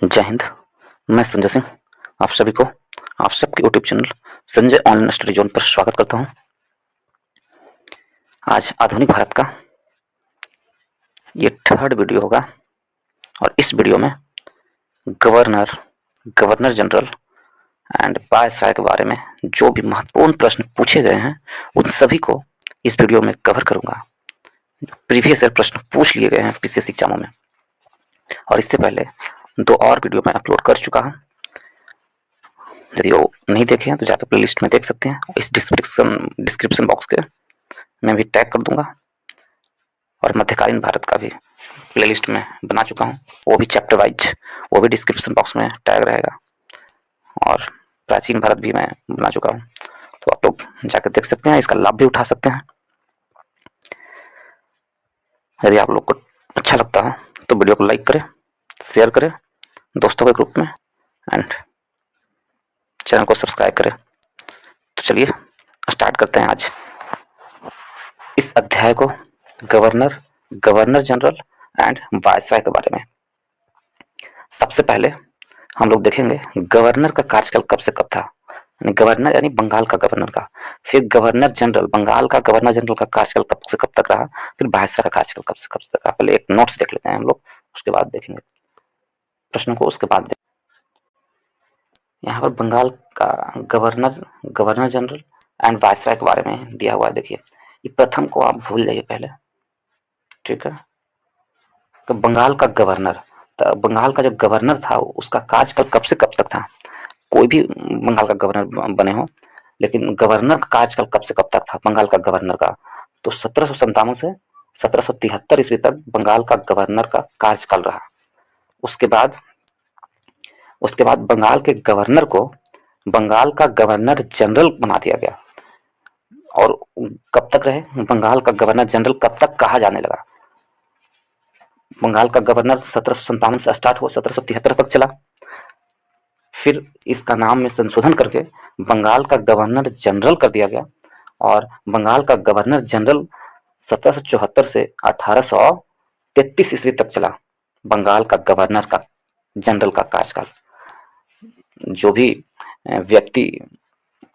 जय हिंद। मैं संजय सिंह आप सभी को आप सबके YouTube channel Sanjay online study zone पर स्वागत करता हूं। आज आधुनिक भारत का ये थर्ड वीडियो होगा और इस वीडियो में governor governor general and viceroy के बारे में जो भी महत्वपूर्ण प्रश्न पूछे गए हैं उन सभी को इस वीडियो में कवर करूंगा। प्रीवियस ईयर प्रश्न पूछ लिए गए हैं पीसीएस एग्जामों में, और इससे पहले 2 और वीडियो मैं अपलोड कर चुका हूं। यदि वो नहीं देखे हैं तो जाकर प्लेलिस्ट में देख सकते हैं। इस डिस्क्रिप्शन बॉक्स के मैं भी टैग कर दूंगा, और मध्यकालीन भारत का भी प्लेलिस्ट में बना चुका हूं, वो भी चैप्टर वाइज, वो भी डिस्क्रिप्शन बॉक्स में टैग रहेगा। और प्राचीन भारत भी मैं बना चुका हूं, तो आप लोग जाकर देख सकते हैं, इसका लाभ भी उठा सकते हैं। यदि आप लोग को अच्छा लगता है तो वीडियो को लाइक करें, शेयर करें दोस्तों के ग्रुप में, एंड चैनल को सब्सक्राइब करें। तो चलिए स्टार्ट करते हैं आज इस अध्याय को, governor governor general and viceroy के बारे में। सबसे पहले हम लोग देखेंगे गवर्नर का कार्यकाल कब से कब था। गवर्नर यानी बंगाल का गवर्नर का, फिर गवर्नर जनरल बंगाल का गवर्नर जनरल का कार्यकाल कब से कब तक रहा, फिर वायसराय का कार्यकाल कब से कब तक रहा। पहले एक नोट्स देख लेते हैं हम लोग, उसके बाद देखेंगे प्रश्न को, उसके बाद यहाँ पर बंगाल का governor governor general and viceroy के बारे में दिया हुआ है। देखिए, ये प्रथम को आप भूल जाइए पहले, ठीक है। तो बंगाल का गवर्नर, तो बंगाल का जो गवर्नर था उसका कार्यकाल कब से कब तक था। कोई भी बंगाल का गवर्नर बने हो, लेकिन गवर्नर का कार्यकाल कब से कब तक था बंगाल का गवर्नर का, तो 1757 से 1773 ईस्वी तक बंगाल का गवर्नर का कार्यकाल रहा। उसके बाद बंगाल के गवर्नर को बंगाल का गवर्नर जनरल बना दिया गया। और कब तक रहे बंगाल का गवर्नर जनरल, कब तक कहा जाने लगा। बंगाल का गवर्नर 1757 से स्टार्ट हुआ, 1773 तक चला। फिर इसका नाम में संशोधन करके बंगाल का गवर्नर जनरल कर दिया गया, और बंगाल का गवर्नर जनरल 1774 से 1833 ईस्वी तक चला बंगाल का गवर्नर का जनरल का कार्यकाल। जो भी व्यक्ति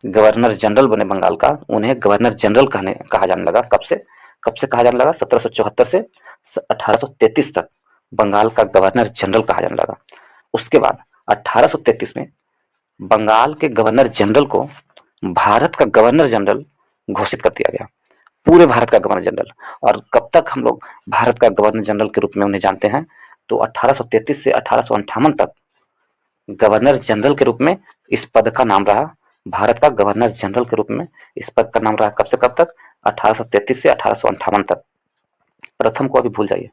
गवर्नर जनरल बने बंगाल का, उन्हें गवर्नर जनरल कहा जाने लगा। कब से कहा जाने लगा, 1774 से 1833 तक बंगाल का गवर्नर जनरल कहा जाने लगा। उसके बाद 1833 में बंगाल के गवर्नर जनरल को भारत का गवर्नर जनरल घोषित कर दिया गया, पूरे भारत का गवर्नर जनरल। और कब तक हम लोग भारत का गवर्नर जनरल के रूप में उन्हें जानते हैं, तो 1833 से 1858 तक गवर्नर जनरल के रूप में इस पद का नाम रहा। भारत का गवर्नर जनरल के रूप में इस पद का नाम रहा कब से कब तक, 1833 से 1858 तक। प्रथम को अभी भूल जाइए,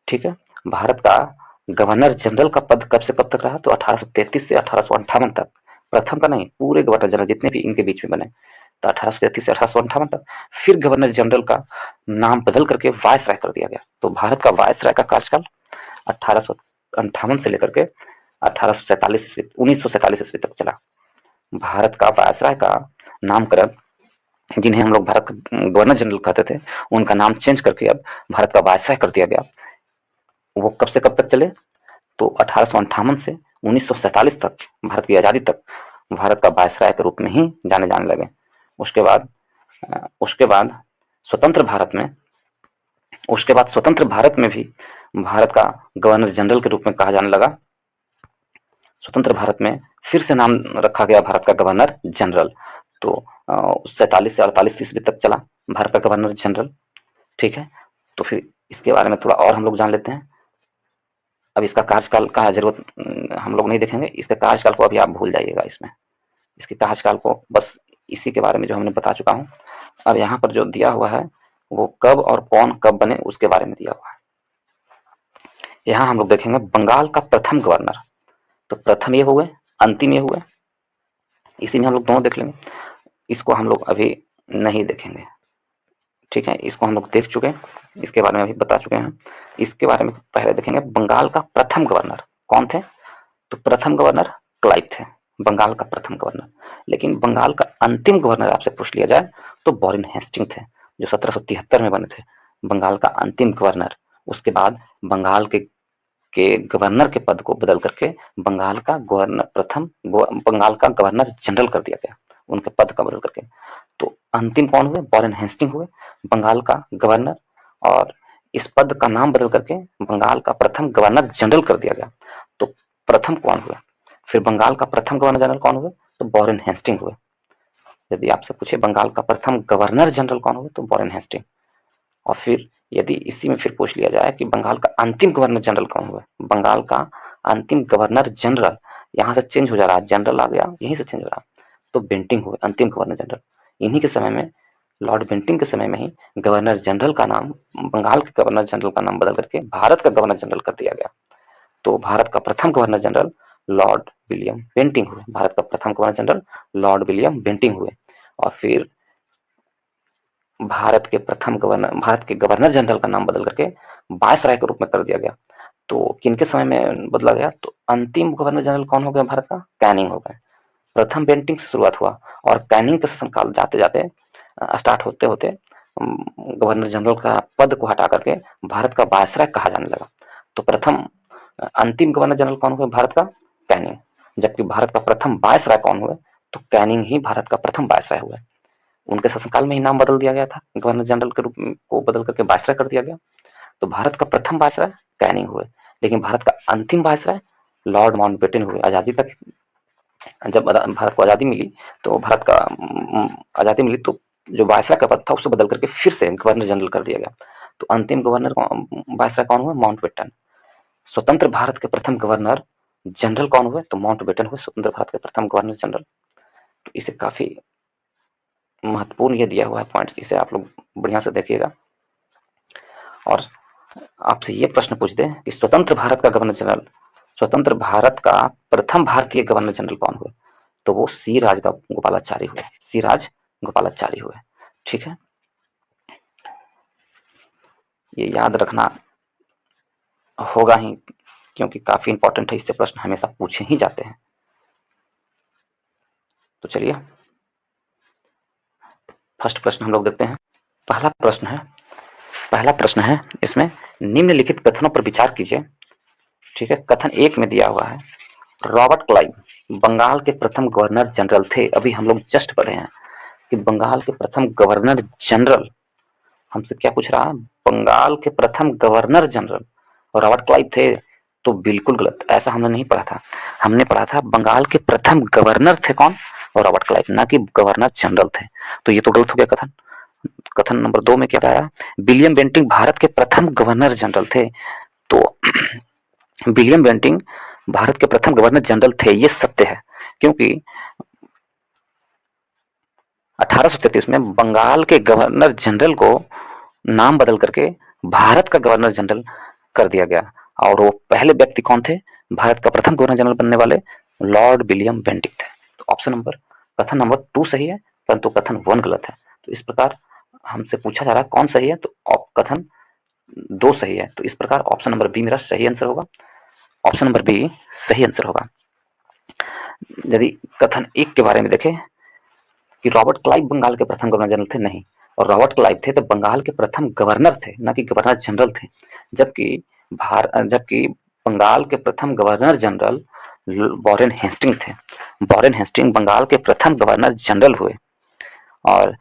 ठीक है। भारत का गवर्नर जनरल का पद कब से कब तक रहा, तो 1833 से 1858 तक। प्रथम का नहीं, पूरे गवर्नर जनरल जितने भी इनके बीच में बने, तो 1833 से 1858 तक। फिर गवर्नर जनरल का नाम बदल करके वायसराय कर दिया गया। तो भारत का वायसराय का कार्यकाल 1858 से लेकर के 1947 ईस्वी तक चला। भारत का वायसराय का नामकरण, जिन्हें हम लोग भारत का गवर्नर जनरल कहते थे, उनका नाम चेंज करके अब भारत का वायसराय कर दिया गया। वो कब से कब तक चले, तो 1858 से 1947 तक, भारत की आज़ादी तक भारत का वायसराय के रूप में ही जाने लगे। उसके बाद स्वतंत्र भारत में भी भारत का गवर्नर जनरल के रूप में कहा जाने लगा। स्वतंत्र भारत में फिर से नाम रखा गया भारत का गवर्नर जनरल। तो 47 से 48 ईस्वी तक चला भारत का गवर्नर जनरल, ठीक है। तो फिर इसके बारे में थोड़ा और हम लोग जान लेते हैं। अब इसका कार्यकाल का जरूरत हम लोग नहीं देखेंगे, इसके कार्यकाल को अभी आप भूल जाइएगा। इसके कार्यकाल को बस इसी के बारे में जो हमने बता चुका हूँ। अब यहाँ पर जो दिया हुआ है वो कब और कौन कब बने उसके बारे में दिया हुआ है। यहाँ हम लोग देखेंगे बंगाल का प्रथम गवर्नर, तो प्रथम ये हुए, अंतिम ये हुए, इसी में हम लोग दोनों देख लेंगे। इसको हम लोग अभी नहीं देखेंगे, ठीक है। इसको हम लोग देख चुके हैं, इसके बारे में अभी बता चुके हैं। इसके बारे में पहले देखेंगे बंगाल का प्रथम गवर्नर कौन थे, तो प्रथम गवर्नर क्लाइव थे, बंगाल का प्रथम गवर्नर। लेकिन बंगाल का अंतिम गवर्नर आपसे पूछ लिया जाए तो वॉरेन हेस्टिंग थे, जो 1773 में बने थे, बंगाल का अंतिम गवर्नर। उसके बाद बंगाल के के गवर्नर के पद को बदल करके बंगाल का गवर्नर जनरल कर दिया गया, उनके पद का बदल करके। तो अंतिम कौन हुए? वॉरेन हेस्टिंग हुए बंगाल का गवर्नर, और इस पद का नाम बदल करके बंगाल का प्रथम गवर्नर जनरल कर दिया गया। तो प्रथम कौन हुए? फिर बंगाल का प्रथम गवर्नर जनरल कौन हुए? तो वॉरेन हेस्टिंग हुए। यदि आपसे पूछे बंगाल का प्रथम गवर्नर जनरल कौन हुए, तो वॉरेन हेस्टिंग। और फिर यदि इसी में फिर पूछ लिया जाए कि बंगाल का अंतिम गवर्नर जनरल कौन हुआ, बंगाल का अंतिम गवर्नर जनरल, यहाँ से चेंज हो जा रहा है, जनरल आ गया, यहीं से चेंज हो रहा है, तो बेंटिंग हुए अंतिम गवर्नर जनरल। इन्हीं के समय में, लॉर्ड बेंटिंग के समय में ही गवर्नर जनरल का नाम, बंगाल के गवर्नर जनरल का नाम बदल करके भारत का गवर्नर जनरल कर दिया गया। तो भारत का प्रथम governor general Lord William Bentinck हुए, भारत का प्रथम governor general Lord William Bentinck हुए। और फिर भारत के गवर्नर जनरल का नाम बदल करके वायसराय के रूप में कर दिया गया। तो किनके समय में बदला गया? तो अंतिम गवर्नर जनरल कौन हो गया भारत का? कैनिंग हो गए। प्रथम बेंटिंग से शुरुआत हुआ और कैनिंग का शासनकाल जाते जाते स्टार्ट होते होते गवर्नर जनरल का पद को हटा करके भारत का वायसराय कहा जाने लगा। तो अंतिम गवर्नर जनरल कौन हुए भारत का? कैनिंग। जबकि भारत का प्रथम वायसराय कौन हुए? तो कैनिंग ही भारत का प्रथम वायसराय हुए। उनके शासनकाल में ही नाम बदल दिया गया था, गवर्नर जनरल के रूप को बदल करके वायसराय कर दिया गया। तो भारत का प्रथम वायसराय कैनिंग हुए, लेकिन भारत का अंतिम वायसराय लॉर्ड माउंटबेटन हुए। आजादी तक, जब भारत को आजादी मिली तो आजादी मिली तो जो वायसराय का पद था उसे बदल करके फिर से गवर्नर जनरल कर दिया गया। तो अंतिम गवर्नर वायसराय कौन हुए? माउंटबेटन। स्वतंत्र भारत के प्रथम गवर्नर जनरल कौन हुए? तो माउंटबेटन हुए, स्वतंत्र भारत के प्रथम गवर्नर जनरल। तो इसे काफी महत्वपूर्ण ये दिया हुआ है पॉइंट्स, इसे आप लोग बढ़िया से देखिएगा। और आपसे ये प्रश्न पूछ दे कि स्वतंत्र भारत का प्रथम भारतीय गवर्नर जनरल कौन हुए? तो वो सी राज गोपालाचारी हुए, सी राज गोपालाचारी हुए। ठीक है, ये याद रखना होगा ही, क्योंकि काफी इंपॉर्टेंट है, इससे प्रश्न हमेशा पूछे ही जाते हैं। तो चलिए फर्स्ट प्रश्न हम लोग देखते हैं। पहला प्रश्न है इसमें, निम्नलिखित कथनों पर विचार कीजिए। ठीक है, कथन 1 में दिया हुआ है, रॉबर्ट क्लाइव बंगाल के प्रथम गवर्नर जनरल थे। अभी हम लोग जस्ट पढ़े हैं कि बंगाल के प्रथम गवर्नर जनरल, हमसे क्या पूछ रहा है? बंगाल के प्रथम गवर्नर जनरल और रॉबर्ट क्लाइव थे। तो बिल्कुल गलत, ऐसा हमने नहीं पढ़ा था। हमने पढ़ा था बंगाल के प्रथम गवर्नर थे कौन? और रॉबर्ट क्लाइव, ना कि गवर्नर जनरल थे। तो ये तो गलत हो गया कथन। कथन नंबर 2 में क्या आया? विलियम बेंटिंग भारत के प्रथम गवर्नर जनरल थे। तो विलियम बेंटिंग भारत के प्रथम गवर्नर जनरल थे, ये सत्य है, क्योंकि 1833 में बंगाल के गवर्नर जनरल को नाम बदल करके भारत का गवर्नर जनरल कर दिया गया। और वो पहले व्यक्ति कौन थे? भारत का प्रथम गवर्नर जनरल बनने वाले लॉर्ड विलियम बेंटिंग थे। तो कथन नंबर 2 सही है, परंतु कथन 1 गलत है। तो इस प्रकार हमसे पूछा जा रहा है कौन सही है, तो कथन 2 सही है। तो इस प्रकार ऑप्शन नंबर बी मेरा सही आंसर होगा, ऑप्शन नंबर बी सही आंसर होगा। यदि कथन 1 के बारे में देखें कि रॉबर्ट क्लाइव बंगाल के प्रथम गवर्नर जनरल थे, नहीं, और रॉबर्ट क्लाइव थे तो बंगाल के प्रथम गवर्नर थे, ना कि गवर्नर जनरल थे। जबकि बंगाल के प्रथम गवर्नर जनरल वॉरेन हेस्टिंग थे। वॉरेन हेस्टिंग बंगाल के प्रथम गवर्नर जनरल हुए। और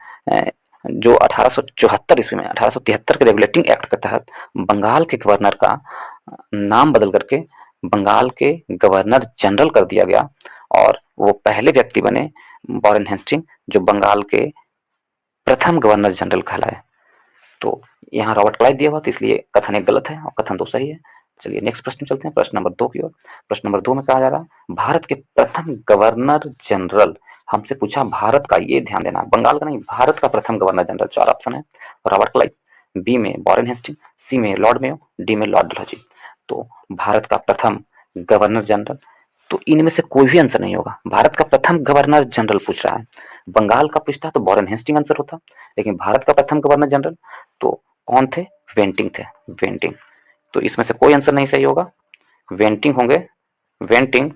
जो 1874 ईस्वी में 1873 के रेगुलेटिंग एक्ट के तहत बंगाल के गवर्नर का नाम बदल करके बंगाल के गवर्नर जनरल कर दिया गया, और वो पहले व्यक्ति बने वॉरेन हेस्टिंग जो बंगाल के प्रथम गवर्नर जनरल कहलाए। तो यहाँ रॉबर्ट क्लाइव दिया हुआ, तो इसलिए कथन 1 गलत है और कथन 2 सही है। चलिए नेक्स्ट प्रश्न चलते हैं, प्रश्न नंबर 2 की ओर। प्रश्न नंबर 2 में कहा जा रहा है, भारत के प्रथम गवर्नर जनरल, हमसे पूछा भारत का, ये ध्यान देना, बंगाल का नहीं, भारत का प्रथम गवर्नर जनरल। 4 ऑप्शन है, रॉबर्ट क्लाइव, बी में वॉरेन हेस्टिंग, सी में लॉर्ड मेयो, डी में लॉर्ड डलहौजी। तो भारत का प्रथम गवर्नर जनरल, तो इनमें से कोई भी आंसर नहीं होगा। भारत का प्रथम गवर्नर जनरल पूछ रहा है, बंगाल का पूछता तो वॉरेन हेस्टिंग आंसर होता, लेकिन भारत का प्रथम गवर्नर जनरल तो कौन थे? वेंटिंग थे, वेंटिंग। तो इसमें से कोई आंसर नहीं सही होगा, वेंटिंग होंगे, वेंटिंग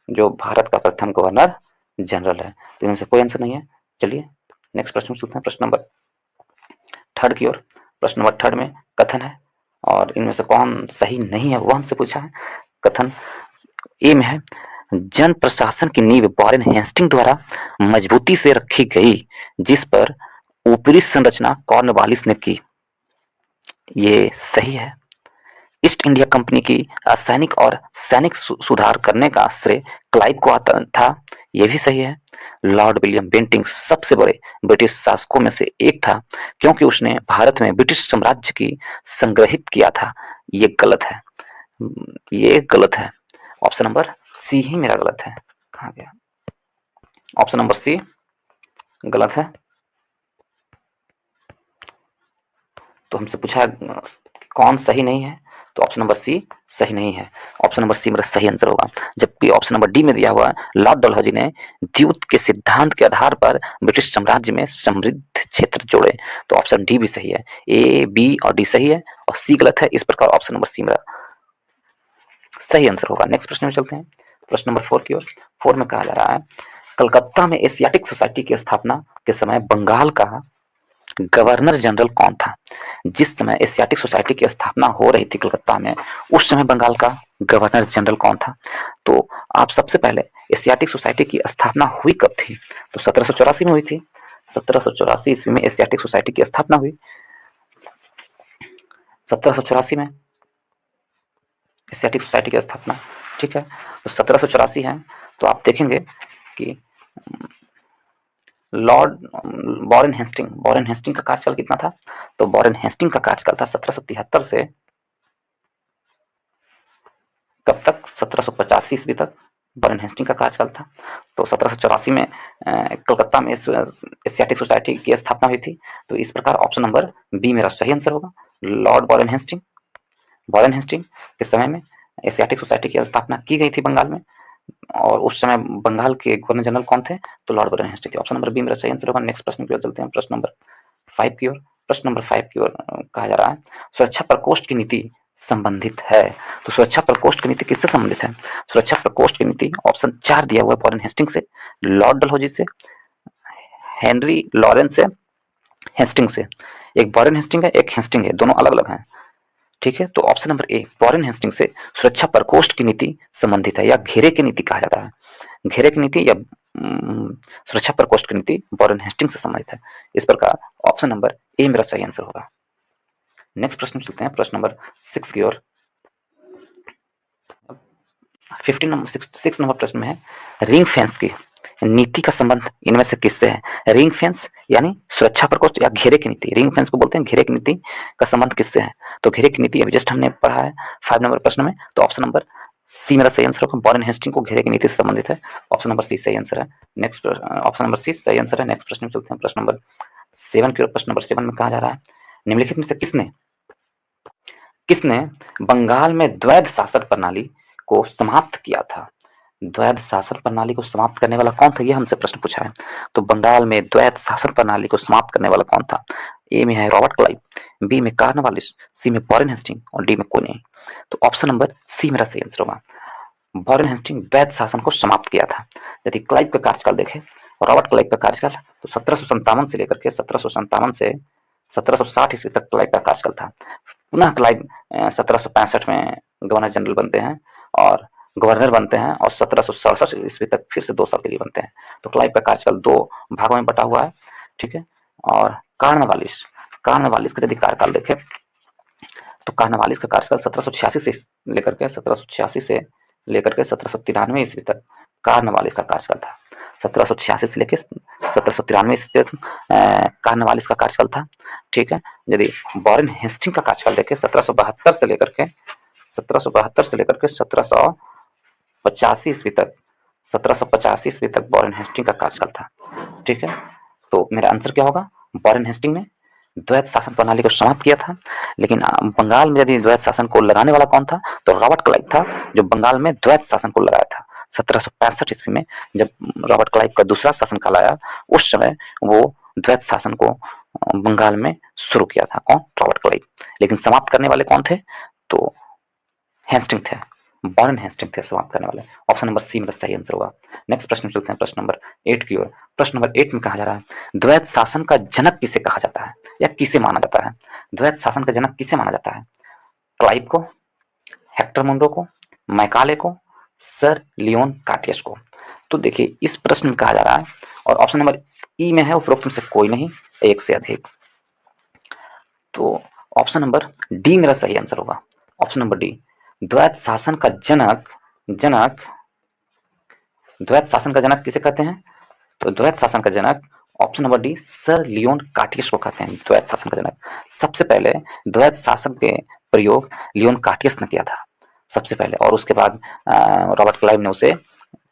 जो भारत का प्रथम गवर्नर जनरल है। तो इनमें से कोई आंसर नहीं है। चलिए नेक्स्ट प्रश्न चलते हैं, प्रश्न नंबर 3 की ओर। प्रश्न नंबर 3 में कथन है, और इनमें से कौन सही नहीं है वो हमसे पूछा है। कथन ए में है, जन प्रशासन की नींव वॉरेन हेस्टिंग द्वारा मजबूती से रखी गई, जिस पर ऊपरी संरचना कॉर्नवालिस ने की। ये सही है। ईस्ट इंडिया कंपनी की असैनिक और सैनिक सुधार करने का श्रेय क्लाइव को आता था। यह भी सही है। लॉर्ड विलियम बेंटिंक सबसे बड़े ब्रिटिश शासकों में से एक था, क्योंकि उसने भारत में ब्रिटिश साम्राज्य की संग्रहित किया था। ये गलत है। ये गलत है। ऑप्शन नंबर सी ही मेरा गलत है। कहाँ गया? ऑप्शन नंबर सी गलत है। तो हमसे पूछा कौन सही नहीं है, तो ऑप्शन नंबर सी सही नहीं है। ऑप्शन नंबर सी मेरा सही आंसर होगा। जबकि ऑप्शन नंबर डी में दिया हुआ लॉर्ड डलहौजी ने द्यूत के सिद्धांत के आधार पर ब्रिटिश साम्राज्य में समृद्ध क्षेत्र जोड़े। तो ऑप्शन डी भी सही है। ए, बी और डी सही है और सी गलत है। इस प्रकार ऑप्शन नंबर सी मेरा सही आंसर होगा। नेक्स्ट प्रश्न में चलते हैं, प्रश्न नंबर 4 की ओर। 4 में कहा जा रहा है, कलकत्ता में एशियाटिक सोसाइटी की स्थापना के समय बंगाल का गवर्नर जनरल कौन था? जिस समय एशियाटिक सोसाइटी की स्थापना हो रही थी कलकत्ता में, उस समय बंगाल का गवर्नर जनरल कौन था? तो आप सबसे पहले एशियाटिक सोसाइटी की स्थापना हुई कब थी? तो 1784 में हुई थी। 1784 ईस्वी में एशियाटिक सोसाइटी की स्थापना हुई। 1784 में एशियाटिक सोसाइटी की स्थापना, ठीक है। तो 1784 है। तो आप देखेंगे कि लॉर्ड वॉरेन हेस्टिंग का कार्यकाल कितना था? तो वॉरेन हेस्टिंग का कार्यकाल था 1773 से कब तक? 1785 ईस्वी तक वॉरेन हेस्टिंग का कार्यकाल था। तो 1784 में कलकत्ता में एशियाटिक सोसाइटी की स्थापना हुई थी। तो इस प्रकार ऑप्शन नंबर बी मेरा सही आंसर होगा। लॉर्ड वॉरेन हेस्टिंग के समय में एशियाटिक सोसाइटी की स्थापना की गई थी बंगाल में, और उस समय बंगाल के गवर्नर जनरल कौन थे? तो लॉर्ड वॉरेन हेस्टिंग थे। ऑप्शन नंबर बी मेरा सही आंसर होगा। नेक्स्ट प्रश्न की ओर चलते हैं, प्रश्न नंबर 5 की ओर। प्रश्न नंबर 5 की ओर कहा जा रहा है, सुरक्षा प्रकोष्ठ की नीति संबंधित है। तो सुरक्षा प्रकोष्ठ की नीति किससे संबंधित है? सुरक्षा प्रकोष्ठ की नीति ऑप्शन 4 दिया हुआ है, वॉरेन हेस्टिंग से, लॉर्ड डलहौजी से, हेनरी लॉरेंस से, हेस्टिंग से। एक वॉरेन हेस्टिंग है, एक हेस्टिंग है, दोनों अलग अलग हैं, ठीक है। तो option number A Warren Hastings से सुरक्षा प्रकोष्ठ की नीति संबंधित है, या घेरे की नीति कहा जाता है। घेरे की नीति या सुरक्षा प्रकोष्ठ की नीति वॉरेन हेस्टिंग से संबंधित है। इस प्रकार ऑप्शन नंबर ए मेरा सही आंसर होगा। नेक्स्ट प्रश्न चलते हैं, प्रश्न नंबर 6 की ओर। 6 नंबर प्रश्न में है, रिंग फेंस की नीति का संबंध इनमें से किससे है? रिंग फेंस यानी सुरक्षा प्रकोष्ठ या घेरे की नीति, रिंग फेंस को बोलते हैं, घेरे की नीति का संबंध किससे है? तो घेरे की नीति अभी जस्ट हमने पढ़ा है 5 नंबर प्रश्न में। तो ऑप्शन नंबर सी मेरा सही आंसर होगा। वॉरेन हेस्टिंग को घेरे की नीति से संबंधित है। ऑप्शन नंबर सी सही आंसर है। नेक्स्ट ऑप्शन नंबर सी सही आंसर है। नेक्स्ट प्रश्न में चलते हैं, प्रश्न नंबर 7 की ओर। प्रश्न नंबर 7 में कहा जा रहा है, निम्नलिखित में से किसने किसने बंगाल में द्वैध शासन प्रणाली को समाप्त किया था? द्वैध शासन प्रणाली को समाप्त करने वाला कौन था, ये हमसे प्रश्न पूछा है। तो बंगाल में द्वैध शासन प्रणाली को समाप्त करने वाला कौन था? ए में है रॉबर्ट क्लाइव, बी में कॉर्नवालिस, सी में वॉरेन हेस्टिंग और डी में कोई नहीं। तो ऑप्शन नंबर सी मेरा सही आंसर होगा। वॉरेन हेस्टिंग द्वैध शासन को समाप्त किया था। यदि क्लाइव का कार्यकाल देखें, रॉबर्ट क्लाइव का कार्यकाल तो 1757 से लेकर के 1757 से 1760 ईस्वी तक क्लाइव का कार्यकाल था। पुनः क्लाइव 1765 में गवर्नर जनरल बनते हैं और गवर्नर बनते हैं, और 1767 ईस्वी तक फिर से 2 साल के लिए बनते हैं। तो क्लाइव का कार्यकाल 2 भागों में बटा हुआ है, ठीक है। और कॉर्नवालिस का यदि कार्यकाल देखें, तो कॉर्नवालिस का कार्यकाल 1786 से लेकर के 1793 ईस्वी तक कॉर्नवालिस का कार्यकाल था। 1786 से लेकर 1793 ईस्वी तक कॉर्नवालिस का कार्यकाल था, ठीक है। यदि वॉरेन हेस्टिंग का कार्यकाल देखें, 1772 से लेकर के 1785 ईस्वी तक 1785 ईस्वी तक वॉरेन हेस्टिंग का कार्यकाल था, ठीक है। तो मेरा आंसर क्या होगा? वॉरेन हेस्टिंग ने द्वैध शासन प्रणाली को समाप्त किया था। लेकिन बंगाल में यदि द्वैध शासन को लगाने वाला कौन था, तो रॉबर्ट क्लाइव था, जो बंगाल में द्वैध शासन को लगाया था 1765 ईस्वी में। जब रॉबर्ट क्लाइव का दूसरा शासनकाल आया, उस समय वो द्वैध शासन को बंगाल में शुरू किया था। कौन? Robert Clive. लेकिन समाप्त करने वाले कौन थे? तो हेस्टिंग थे, वॉरेन हेस्टिंग थे समाप्त करने वाले। ऑप्शन नंबर सी मेरा सही आंसर होगा। नेक्स्ट प्रश्न में चलते हैं, प्रश्न नंबर 8 की ओर। प्रश्न नंबर 8 में कहा जा रहा है, द्वैध शासन का जनक किसे कहा जाता है या किसे माना जाता है? द्वैध शासन का जनक किसे माना जाता है? क्लाइव को, हेक्टर मुनरो को, मैकाले को, सर लियोन कार्टियस को। तो देखिए इस प्रश्न में कहा जा रहा है और ऑप्शन नंबर ई में है उपरोक्त में से कोई नहीं, एक से अधिक। तो ऑप्शन नंबर डी मेरा सही आंसर होगा। ऑप्शन नंबर डी, द्वैत शासन का जनक द्वैत शासन का जनक किसे कहते हैं? तो द्वैत शासन का जनक option number D sir Lionel Curtis को कहते हैं द्वैत शासन का जनक। सबसे पहले द्वैत शासन के प्रयोग लियोन कार्टियस ने किया था सबसे पहले, और उसके बाद रॉबर्ट क्लाइव ने उसे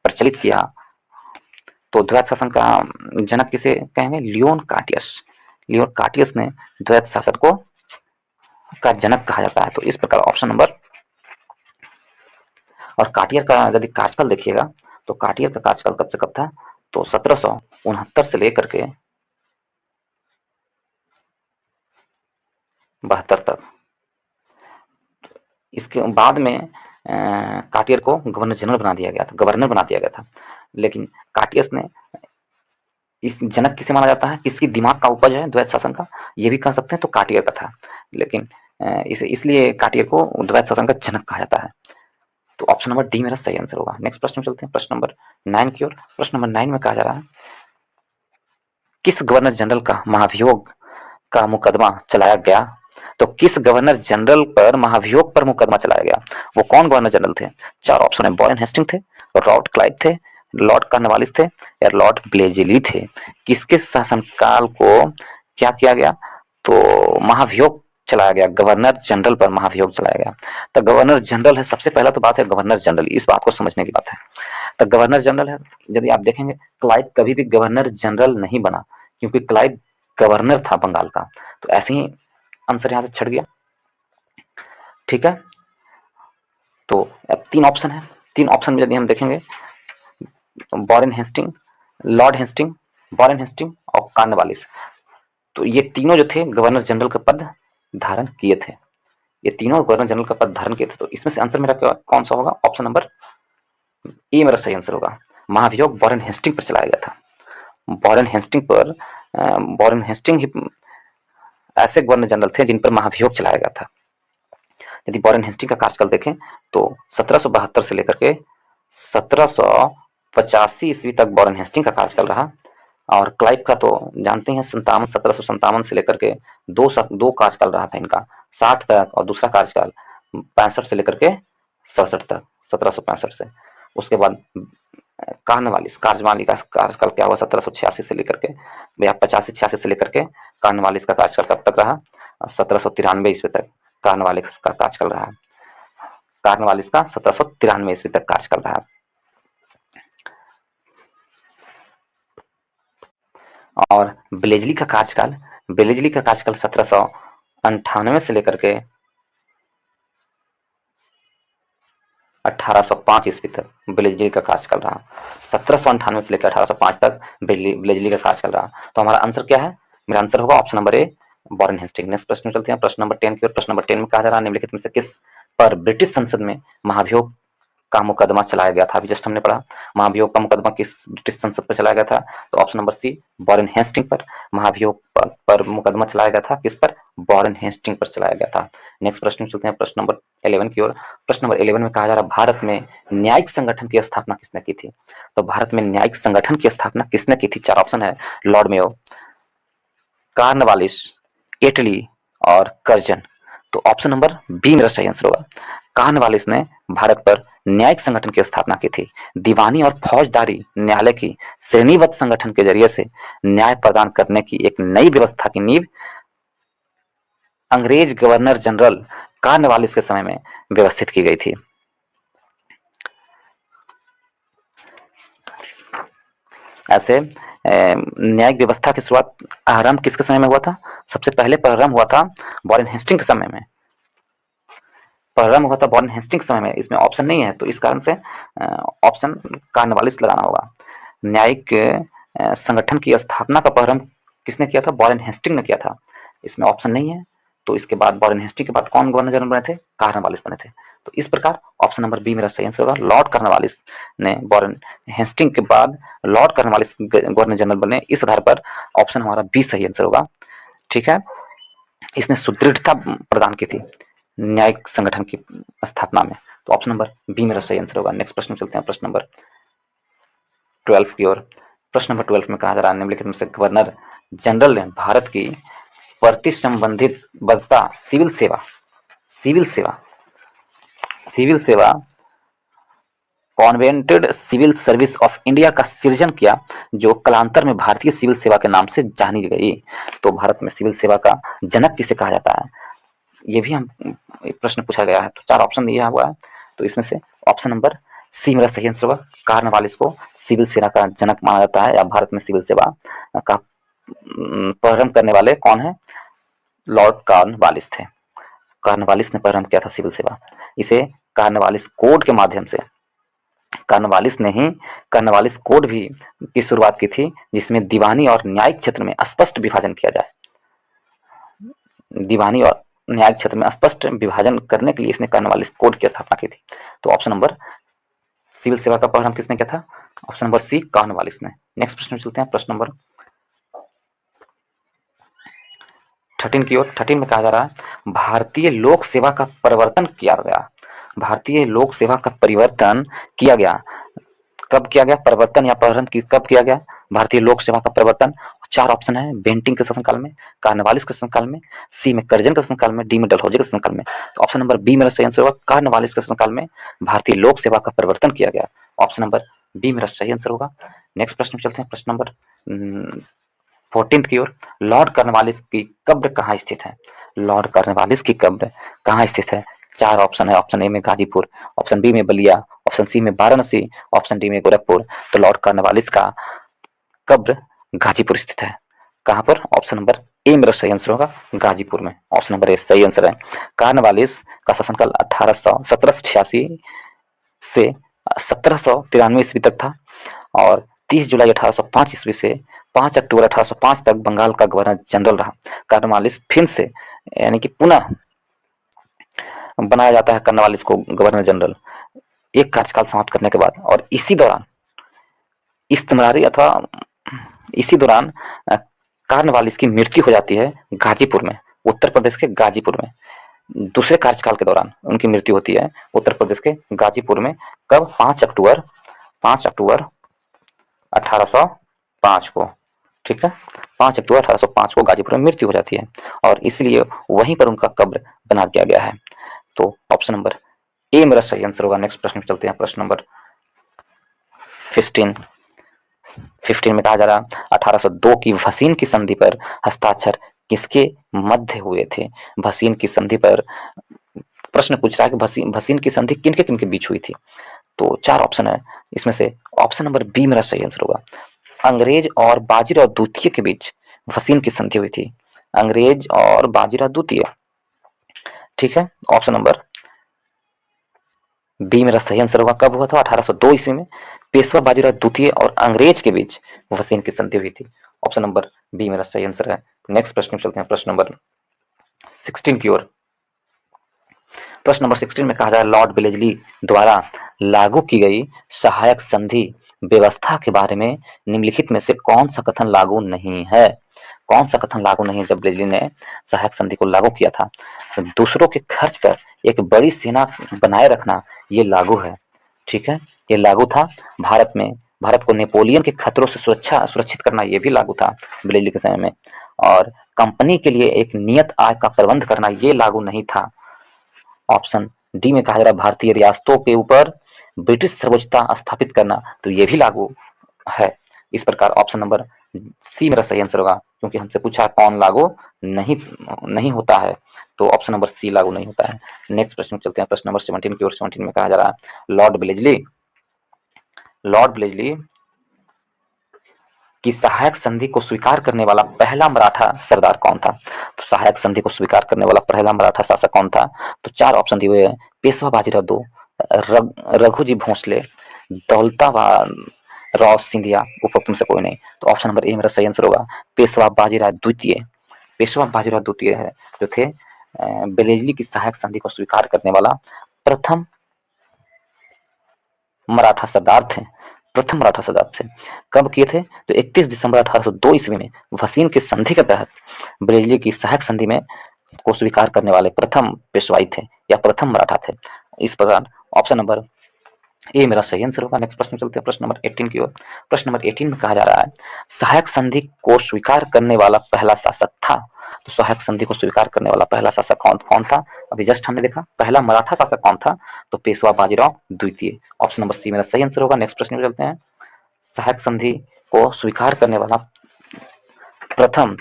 प्रचलित किया। तो द्वैत शासन का जनक किसे कहेंगे? लियोन कार्टियस। लियोन कार्टियस ने द्वैत शासन को का जनक कहा जाता है। तो इस प्रकार ऑप्शन नंबर, और कार्टियर का यदि कार्यकाल देखिएगा तो कार्टियर का कार्यकाल कब से कब था? तो 1769 से लेकर के 72 तक। इसके बाद में कार्टियर को गवर्नर जनरल बना दिया गया था, गवर्नर बना दिया गया था। लेकिन कार्टियस ने, इस जनक किसे माना जाता है, किसकी दिमाग का उपज है द्वैत शासन का, ये भी कह सकते हैं, तो कार्टियर का था। लेकिन इसलिए कार्टियर को द्वैत शासन का जनक कहा जाता है। तो ऑप्शन नंबर डी मेरा सही आंसर होगा। नेक्स्ट प्रश्न में चलते हैं, प्रश्न नंबर 9 की ओर। प्रश्न नंबर 9 में कहा जा रहा है, किस गवर्नर जनरल का महाभियोग का मुकदमा चलाया गया? तो किस गवर्नर जनरल पर महाभियोग पर मुकदमा चलाया गया? वो कौन गवर्नर जनरल थे? चार ऑप्शन है, वॉरेन हेस्टिंग थे, लॉर्ड क्लाइव थे, लॉर्ड कॉर्नवालिस थे, या लॉर्ड ब्लेजेली थे। किसके शासनकाल को क्या किया गया? तो महाभियोग चलाया गया, गवर्नर जनरल पर महाभियोग चलाया गया। तो गवर्नर जनरल है, सबसे पहला तो बात है गवर्नर जनरल, इस बात को समझने की बात है। तो गवर्नर जनरल है, यदि आप देखेंगे क्लाइव कभी भी गवर्नर जनरल नहीं बना, क्योंकि क्लाइव गवर्नर था बंगाल का। तो ऐसे ही आंसर यहाँ से छट गया। ठीक है, तो अब तीन ऑप्शन है, तीन ऑप्शन में यदि हम देखेंगे तो Warren Hastings, Lord Hastings, Warren Hastings और कॉर्नवालिस, तो ये तीनों जो थे गवर्नर जनरल का पद धारण किए थे। ये तीनों गवर्नर जनरल का पद धारण किए थे। तो इसमें से आंसर मेरा कौन सा होगा? ऑप्शन नंबर ए मेरा सही आंसर होगा। महाभियोग वॉरेन हेस्टिंग पर चलाया गया था। वॉरेन हेस्टिंग पर, वॉरेन हेस्टिंग ही ऐसे गवर्नर जनरल थे जिन पर महाभियोग चलाया गया था। यदि वॉरेन हेस्टिंग का कार्यकाल देखें तो 1772 से लेकर के 1785 ईस्वी तक वॉरेन हेस्टिंग का कार्यकाल रहा। और क्लाइव का तो जानते हैं 1757 से लेकर के दो कार्यकाल रहा था इनका, 60 तक, और दूसरा कार्यकाल 65 से लेकर के 67 तक, 1765 से। उसके बाद कॉर्नवालिस का कार्यकाल क्या हुआ? 1786 से लेकर के, या 85-86 से लेकर के कॉर्नवालिस का कार्यकाल कब तक रहा? 1793 ईस्वी तक कॉर्नवालिस का कार्यकाल रहा। कॉर्नवालिस का 1793 ईस्वी तक कार्यकाल रहा। और ब्लेजली का कार्यकाल 1798 से लेकर के 1805 ईस्वी तक ब्लेजली का कार्यकाल रहा। 1798 से लेकर 1805 तक ब्लेजली का कार्यकाल रहा। तो हमारा आंसर क्या है? मेरा आंसर होगा option number A, Warren Hastings. Next प्रश्न में चलते हैं, प्रश्न नंबर 10 की ओर। प्रश्न नंबर 10 में कहा जा रहा है, निम्नलिखित में से किस पर ब्रिटिश संसद में महाभियोग का मुकदमा चलाया गया था? अभी जस्ट हमने पढ़ा, महाभियोग का मुकदमा किस ब्रिटिश संसद पर चलाया गया था? तो option number C, Warren Hastings पर महाभियोग पर मुकदमा चलाया गया था। किस पर? वॉरेन हेस्टिंग पर चलाया गया था। नेक्स्ट प्रश्न में चलते हैं, प्रश्न नंबर 11 की ओर। प्रश्न नंबर 11 में कहा जा रहा है, भारत में न्यायिक संगठन की स्थापना किसने की थी? तो भारत में न्यायिक संगठन की स्थापना किसने की थी? चार ऑप्शन है, लॉर्ड मेयो, कॉर्नवालिस, एटली और कर्जन। तो ऑप्शन नंबर बी मेरा सही आंसर होगा। कॉर्नवालिस ने भारत पर न्यायिक संगठन की स्थापना की थी। दीवानी और फौजदारी न्यायालय की श्रेणीबद्ध संगठन के जरिए से न्याय प्रदान करने की एक नई व्यवस्था की नींव अंग्रेज गवर्नर जनरल कॉर्नवालिस के समय में व्यवस्थित की गई थी। ऐसे न्यायिक व्यवस्था की शुरुआत, आरंभ किसके समय में हुआ था? सबसे पहले प्रारंभ हुआ था वॉरेन हेस्टिंग के समय में। प्रारंभ हुआ था वॉरेन हेस्टिंग के समय में। इसमें ऑप्शन नहीं है, तो इस कारण से ऑप्शन कॉर्नवालिस लगाना होगा। न्यायिक संगठन की स्थापना का प्रारंभ किसने किया था? वॉरेन हेस्टिंग ने किया था। इसमें ऑप्शन नहीं है, तो इसके बाद वॉरेन हेस्टिंग के बाद कौन गवर्नर जनरल बने थे? कॉर्नवालिस बने थे। तो इस प्रकार ऑप्शन नंबर बी मेरा सही आंसर होगा। लॉर्ड कॉर्नवालिस ने वॉरेन हेस्टिंग के बाद लॉर्ड कॉर्नवालिस गवर्नर जनरल बने। इस आधार पर ऑप्शन हमारा बी सही आंसर होगा। ठीक है, इसने सुदृढ़ता प्रदान की थी। न्यायिक संगठन की स्थापना में। तो ऑप्शन नंबर बी मेरा सही आंसर होगा। नेक्स्ट प्रश्न चलते हैं प्रश्न नंबर 12 की ओर। प्रश्न नंबर 12 में कहा जा रहा है निम्नलिखित में से गवर्नर जनरल ने भारत की प्रति संबंधित बदता सिविल सेवा कॉन्वेंटेड सिविल सर्विस ऑफ इंडिया का सृजन किया, जो कालांतर में भारतीय सिविल सेवा के नाम से जानी गई। तो भारत में सिविल सेवा का जनक किसे कहा जाता है, ये भी हम प्रश्न पूछा गया है। तो 4 ऑप्शन दिया हुआ है, तो इसमें से ऑप्शन नंबर सी मेरा सही आंसर होगा। कार्नवालिस को सिविल सेवा का जनक माना जाता है, या भारत में सिविल सेवा का प्रारंभ करने वाले कौन है, लॉर्ड कार्नवालिस थे। कार्नवालिस ने प्रारंभ किया था सिविल सेवा। इसे कार्नवालिस कोड के माध्यम से, कार्नवालिस कोड भी की शुरुआत की थी, जिसमें दीवानी और न्यायिक क्षेत्र में स्पष्ट विभाजन किया जाए। दीवानी और न्यायिक क्षेत्र में स्पष्ट विभाजन करने के लिए इसने कार्नवालिस कोड की स्थापना की थी। तो ऑप्शन नंबर सिविल सेवा का प्रारंभ किसने किया था, ऑप्शन नंबर सी कार्नवालिस ने। नेक्स्ट प्रश्न चलते हैं प्रश्न नंबर 13 की ओर। 13 में कहा जा रहा है भारतीय लोक सेवा का परिवर्तन किया गया। भारतीय लोक सेवा का परिवर्तन किया गया, कब किया गया, परिवर्तन या प्रारंभ कब किया गया भारतीय लोक सेवा का परिवर्तन। 4 ऑप्शन है, बेंटिंग के शासनकाल में, कार्नवालिस के शासनकाल में, सी में कर्जन के शासनकाल में, डी में डलहौजी के शासनकाल में। तो ऑप्शन नंबर बी मेरा सही आंसर होगा। कार्नवालिस के शासनकाल में भारतीय लोक सेवा का परिवर्तन किया गया। ऑप्शन नंबर बी मेरा सही आंसर होगा। नेक्स्ट प्रश्न चलते हैं प्रश्न नंबर 14 की ओर। लॉर्ड कार्नवालिस की कब्र कहाँ स्थित है, लॉर्ड कार्नवालिस की कब्र कहाँ स्थित है। 4 ऑप्शन है, ऑप्शन ए में गाजीपुर, ऑप्शन बी में बलिया, ऑप्शन सी में वाराणसी, ऑप्शन डी में गोरखपुर। तो लॉर्ड कार्नवालिस का कब्र गाजीपुर स्थित है। कहाँ पर, ऑप्शन नंबर ए मेरा सही आंसर होगा, गाजीपुर में। ऑप्शन नंबर ए सही आंसर है। कार्नवालिस का शासनकाल 1786 से 1793 ईस्वी तक था, और 30 जुलाई 1805 ईस्वी से 5 अक्टूबर 1805 तक बंगाल का गवर्नर जनरल रहा। कार्नवालिस फिर से यानी कि पुनः बनाया जाता है कार्नवालिस को गवर्नर जनरल एक कार्यकाल समाप्त करने के बाद, और इसी दौरान इस्तेमारी अथवा इसी दौरान कार्नवालिस की मृत्यु हो जाती है गाजीपुर में, उत्तर प्रदेश के गाजीपुर में। दूसरे कार्यकाल के दौरान उनकी मृत्यु होती है उत्तर प्रदेश के गाजीपुर में। कब, 5 अक्टूबर 1805 को, ठीक है, 5 अक्टूबर 1805 को गाजीपुर में मृत्यु हो जाती है, और इसलिए वहीं पर उनका कब्र बना दिया गया है। तो ऑप्शन नंबर ए मेरा सही आंसर होगा। नेक्स्ट प्रश्न चलते हैं प्रश्न नंबर 15 में कहा जा रहा 1802 की भसीन की संधि पर हस्ताक्षर किसके मध्य हुए थे। भसीन की संधि पर प्रश्न पूछ रहा है कि भसीन की संधि किनके किनके बीच हुई थी। तो 4 ऑप्शन है, इसमें से ऑप्शन नंबर बी मेरा सही आंसर होगा। अंग्रेज और बाजीराव द्वितीय के बीच भसीन की संधि हुई थी, अंग्रेज और बाजीराव द्वितीय, ठीक है। ऑप्शन नंबर बी मेरा सही आंसर होगा। कब हुआ था, 1802 ईस्वी में पेशवा बाजीराव द्वितीय और अंग्रेज के बीच भसीन की संधि हुई थी। ऑप्शन नंबर बी मेरा सही आंसर है। नेक्स्ट प्रश्न चलते हैं प्रश्न नंबर 16 की ओर। प्रश्न नंबर 16 में कहा जा रहा है लॉर्ड वेलेस्ली द्वारा लागू की गई सहायक संधि व्यवस्था के बारे में निम्नलिखित में से कौन सा कथन लागू नहीं है। कौन सा कथन लागू नहीं है जब वेलेस्ली ने सहायक संधि को लागू किया था। दूसरों के खर्च पर एक बड़ी सेना बनाए रखना ये लागू है, ठीक है, ये लागू था। भारत को नेपोलियन के खतरों से सुरक्षित करना ये भी लागू था वेलेस्ली के समय में। और कंपनी के लिए एक नियत आय का प्रबंध करना ये लागू नहीं था। ऑप्शन डी में कहा जा रहा है भारतीय रियासतों के ऊपर ब्रिटिश सर्वोच्चता स्थापित करना, तो ये भी लागू है। इस प्रकार ऑप्शन नंबर सी मेरा सही आंसर होगा, क्योंकि हमसे पूछा कौन लागू नहीं होता है, तो ऑप्शन नंबर सी लागू नहीं होता है। नेक्स्ट प्रश्न चलते हैं प्रश्न नंबर 17 की ओर। 17 में कहा जा रहा है लॉर्ड वेलेस्ली की सहायक संधि को स्वीकार करने वाला पहला मराठा सरदार कौन था। तो सहायक संधि को स्वीकार करने वाला पहला मराठा शासक कौन था। तो 4 ऑप्शन दिए हुए हैं, पेशवा बाजीराव दो, रघुजी भोसले, दौलता राव सिंधिया, उपरोक्त में से कोई नहीं। तो ऑप्शन नंबर ए मेरा सही आंसर होगा, पेशवा बाजीराव द्वितीय है जो थे वेलेस्ली की सहायक संधि को स्वीकार करने वाला प्रथम मराठा सरदार थे। कब किए थे, तो 31 दिसंबर 1802 ईस्वी में भसीन की संधि के तहत वेलेस्ली की सहायक संधि में को स्वीकार करने वाले प्रथम पेशवाई थे या प्रथम मराठा थे। इस प्रकार ऑप्शन नंबर ए मेरा सही आंसर होगा। नेक्स्ट प्रश्न चलते हैं प्रश्न नंबर 18 की ओर। प्रश्न नंबर 18 में कहा जा रहा है सहायक संधि को स्वीकार करने वाला पहला शासक था। तो सहायक संधि को स्वीकार करने वाला पहला शासक कौन था? अभी जस्ट हमने देखा पहला मराठा शासक कौन था, तो पेशवा बाजीराव द्वितीय। ऑप्शन नंबर सी मेरा सही आंसर होगा। नेक्स्ट प्रश्न में चलते हैं सहायक संधि को स्वीकार करने वाला प्रथम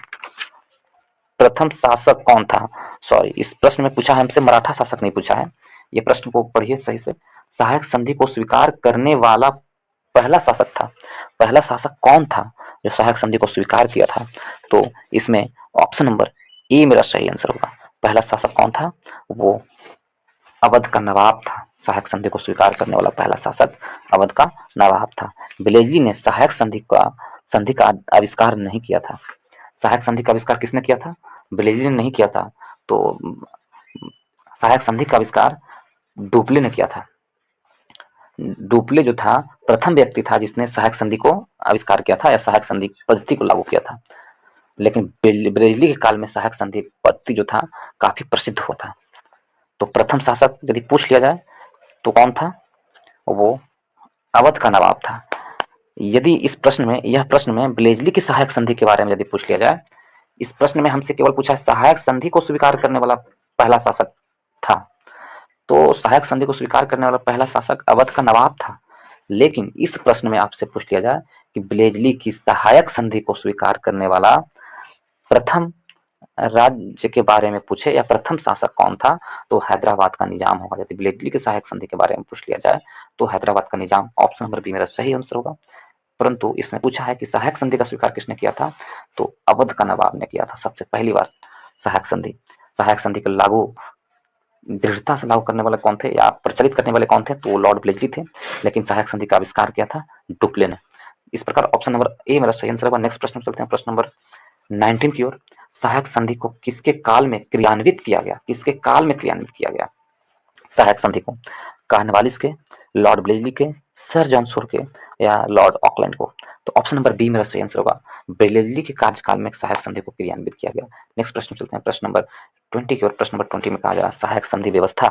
प्रथम शासक कौन था? सॉरी, इस प्रश्न में पूछा है हमसे मराठा शासक नहीं पूछा है, ये प्रश्न को पढ़िए सही से। सहायक संधि को स्वीकार करने वाला पहला शासक था, पहला शासक कौन था जो सहायक संधि को स्वीकार किया था? तो इसमें ऑप्शन नंबर ए मेरा सही आंसर होगा। पहला शासक कौन था? वो अवध का नवाब था। सहायक संधि को स्वीकार करने वाला पहला शासक अवध का नवाब था। विलेजी ने सहायक संधि का आविष्कार नहीं किया था। सहायक संधि का आविष्कार किसने किया था? विलेजी ने नहीं किया था। तो सहायक संधि का आविष्कार डुप्ले ने किया था। डुप्ले जो था प्रथम व्यक्ति था जिसने सहायक संधि को आविष्कार किया था या सहायक संधि पद्धति को लागू किया था। लेकिन ब्रेजिली के काल में सहायक संधि पद्धति जो था काफी प्रसिद्ध हुआ था। तो प्रथम शासक यदि पूछ लिया जाए तो कौन था? वो अवध का नवाब था। यदि इस प्रश्न में यह प्रश्न में ब्लेजली की सहायक संधि के बारे में यदि पूछ लिया जाए, इस प्रश्न में हमसे केवल पूछा है सहायक संधि को स्वीकार करने वाला पहला शासक था, तो सहायक संधि को स्वीकार करने वाला पहला शासक अवध का नवाब था। लेकिन इस प्रश्न में आपसे पूछ लिया जाए कि ब्लेजली की सहायक संधि को स्वीकार करने वाला प्रथम राज्य के बारे में पूछे या प्रथम शासक कौन था, तो हैदराबाद का निजाम होगा। यदि ब्लेजली की सहायक संधि के बारे में पूछ लिया जाए तो हैदराबाद का निजाम, ऑप्शन नंबर बी मेरा सही आंसर होगा। परंतु इसमें पूछा है कि सहायक संधि का स्वीकार किसने किया था, तो अवध का नवाब ने किया था सबसे पहली बार सहायक संधि के लागू दृढ़ता से लागू करने वाले कौन थे या प्रचलित करने वाले कौन थे, तो वो लॉर्ड ब्लेजली थे। लेकिन सहायक संधि का आविष्कार किया था डुप्ले ने। इस प्रकार ऑप्शन नंबर ए मेरा सही आंसर होगा। नेक्स्ट प्रश्न चलते हैं प्रश्न नंबर 19 की ओर। सहायक संधि को किसके काल में क्रियान्वित किया गया? किसके काल में क्रियान्वित किया गया सहायक संधि को? कार्नवालिस के, लॉर्ड ब्लेजली के, सर जॉन शोर के या लॉर्ड ऑकलैंड को? तो ऑप्शन नंबर बी मेरा सही आंसर होगा। ब्लेजली के कार्यकाल में सहायक संधि को क्रियान्वित किया गया। नेक्स्ट प्रश्न चलते हैं प्रश्न नंबर 20 की ओर। प्रश्न नंबर 20 में कहा जा रहा है सहायक संधि व्यवस्था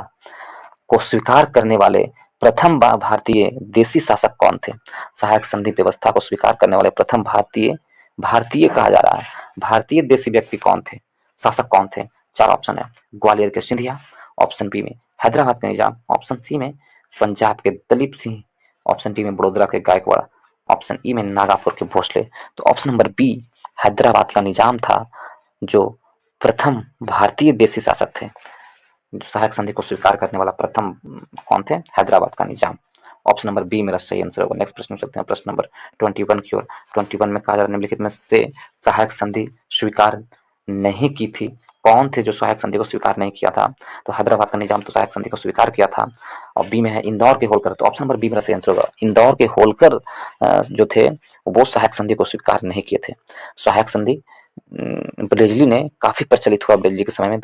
को स्वीकार करने वाले प्रथम भारतीय देशी शासक कौन थे? सहायक संधि व्यवस्था को स्वीकार करने वाले प्रथम भारतीय कहा जा रहा है, भारतीय देशी व्यक्ति कौन थे, शासक कौन थे? चार ऑप्शन है। ग्वालियर के सिंधिया, ऑप्शन बी में हैदराबाद के निजाम, ऑप्शन सी में पंजाब के दलीप सिंह, ऑप्शन डी में बड़ोदरा के गायकवाड़, ऑप्शन ई में नागापुर के भोसले। तो ऑप्शन नंबर बी हैदराबाद का निजाम था जो प्रथम भारतीय देशी शासक थे। सहायक संधि को स्वीकार करने वाला प्रथम कौन थे? हैदराबाद का निजाम। ऑप्शन नंबर बी मेरा सही आंसर होगा। नेक्स्ट प्रश्न चलते हैं प्रश्न नंबर 21 की ओर। 21 में कहा जा रहा है निम्नलिखित में से सहायक संधि स्वीकार नहीं की थी। कौन थे जो सहायक संधि को स्वीकार नहीं किया था? तो हैदराबाद का निजाम तो सहायक संधि को स्वीकार किया था। और बी में है इंदौर के होलकर, तो ऑप्शन नंबर बी मेरा सही आंसर होगा। इंदौर के होलकर जो थे वो सहायक संधि को स्वीकार नहीं किए थे। सहायक संधि ब्लेजली ने काफी प्रचलित हुआ ब्लेजली के समय में।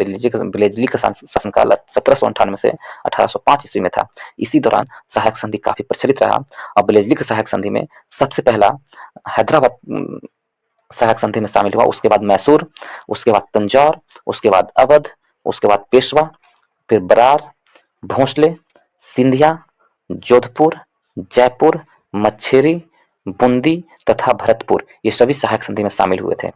ब्लेजली का शासनकाल 1798 से 1805 ईस्वी में था। इसी दौरान सहायक संधि काफी प्रचलित रहा और ब्लेजली के सहायक संधि में सबसे पहला हैदराबाद सहायक संधि में शामिल हुआ। उसके बाद मैसूर, उसके बाद तंजौर, उसके बाद अवध, उसके बाद पेशवा, फिर बरार, भोंसले, सिंधिया, जोधपुर, जयपुर, मच्छेरी, बूंदी तथा भरतपुर, ये सभी सहायक संधि में शामिल हुए थे,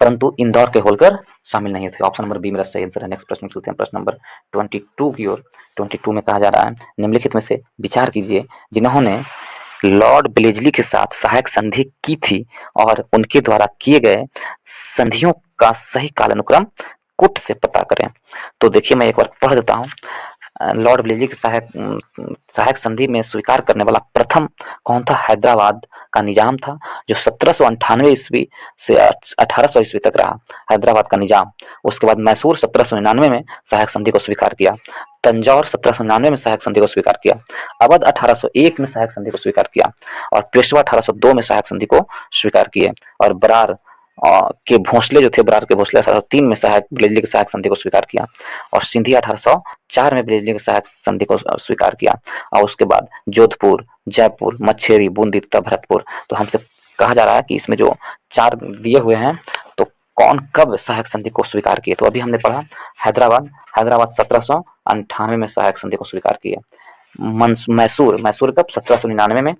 परंतु इंदौर के होलकर शामिल नहीं थे। ऑप्शन नंबर बी मेरा सही आंसर है। नेक्स्ट प्रश्न चलते हैं प्रश्न नंबर 22 की ओर। 22 में कहा जा रहा है निम्नलिखित में से विचार कीजिए जिन्होंने लॉर्ड ब्लेजली के साथ सहायक संधि की थी और उनके द्वारा किए गए संधियों का सही कालानुक्रम कुट से पता करें। तो देखिए मैं एक बार पढ़ देता हूँ। लॉर्ड ब्लेजली के सहायक संधि में स्वीकार करने वाला प्रथम कौन था? हैदराबाद का निजाम था जो 1798 ईस्वी से 1800 ईस्वी तक रहा, हैदराबाद का निजाम। उसके बाद मैसूर 1799 में सहायक संधि को स्वीकार किया, तंजौर 1799 में सहायक संधि को स्वीकार किया, अवध 1801 में सहायक संधि को स्वीकार किया और पेशवा 1802 में सहायक संधि को स्वीकार किए और बरार के भोसले जो थे, बरार के भोसले 1803 में सहायक ब्लेजली के सहायक संधि को स्वीकार किया और सिंधिया 1804 में ब्लेजली के सहायक संधि को स्वीकार किया और उसके बाद जोधपुर, जयपुर, मच्छेरी, बूंदी तथा भरतपुर। तो हमसे कहा जा रहा है कि इसमें जो चार दिए हुए हैं तो कौन कब सहायक संधि को स्वीकार किए? तो अभी हमने पढ़ा हैदराबाद 1798 में सहायक संधि को स्वीकार किया। मैसूर कब? 1799 में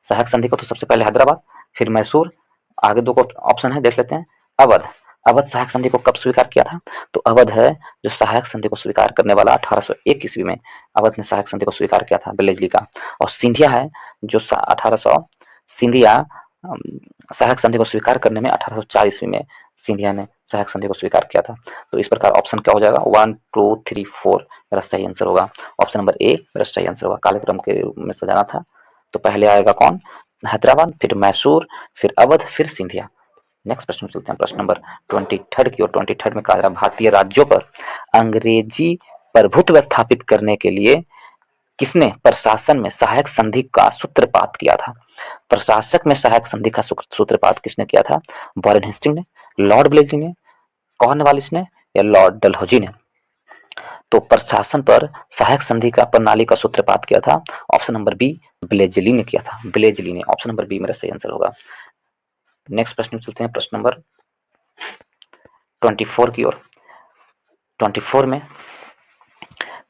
सहायक संधि को। तो सबसे पहले हैदराबाद, फिर मैसूर, आगे दो ऑप्शन है देख लेते हैं। अवध सहायक संधि को कब स्वीकार किया था? तो अवध है जो सहायक संधि को स्वीकार करने वाला 1801 ईस्वी में अवध ने सहायक संधि को स्वीकार किया था बेलेजली का। और सिंधिया है जो 1800 सिंधिया सहायक संधि को स्वीकार करने में 1804 ईस्वी में सिंधिया ने सहायक संधि को स्वीकार किया था। तो इस प्रकार ऑप्शन क्या हो जाएगा? 1 2 3 4 मेरा सही आंसर होगा। ऑप्शन नंबर ए मेरा सही आंसर होगा। काले क्रम के रूप में सजाना था तो पहले आएगा कौन? हैदराबाद, फिर मैसूर, फिर अवध, फिर सिंधिया। नेक्स्ट प्रश्न में चलते हैं, प्रश्न नंबर 23 की। और 23 में कहा जा रहा भारतीय राज्यों पर अंग्रेजी प्रभुत्व स्थापित करने के लिए किसने प्रशासन में सहायक संधि का सूत्रपात किया था? प्रशासक में सहायक संधि का सूत्रपात किसने किया था? वॉरेन हेस्टिंग ने, लॉर्ड ब्लेजली ने, कॉर्नवालिस ने या लॉर्ड डलहौजी ने? तो प्रशासन पर सहायक संधि का प्रणाली का सूत्रपात किया था ऑप्शन नंबर बी, ब्लेजली ने किया था। ब्लेजली ने, ऑप्शन नंबर बी मेरा सही आंसर होगा। नेक्स्ट प्रश्न में चलते हैं, प्रश्न नंबर 24 की ओर। 24 में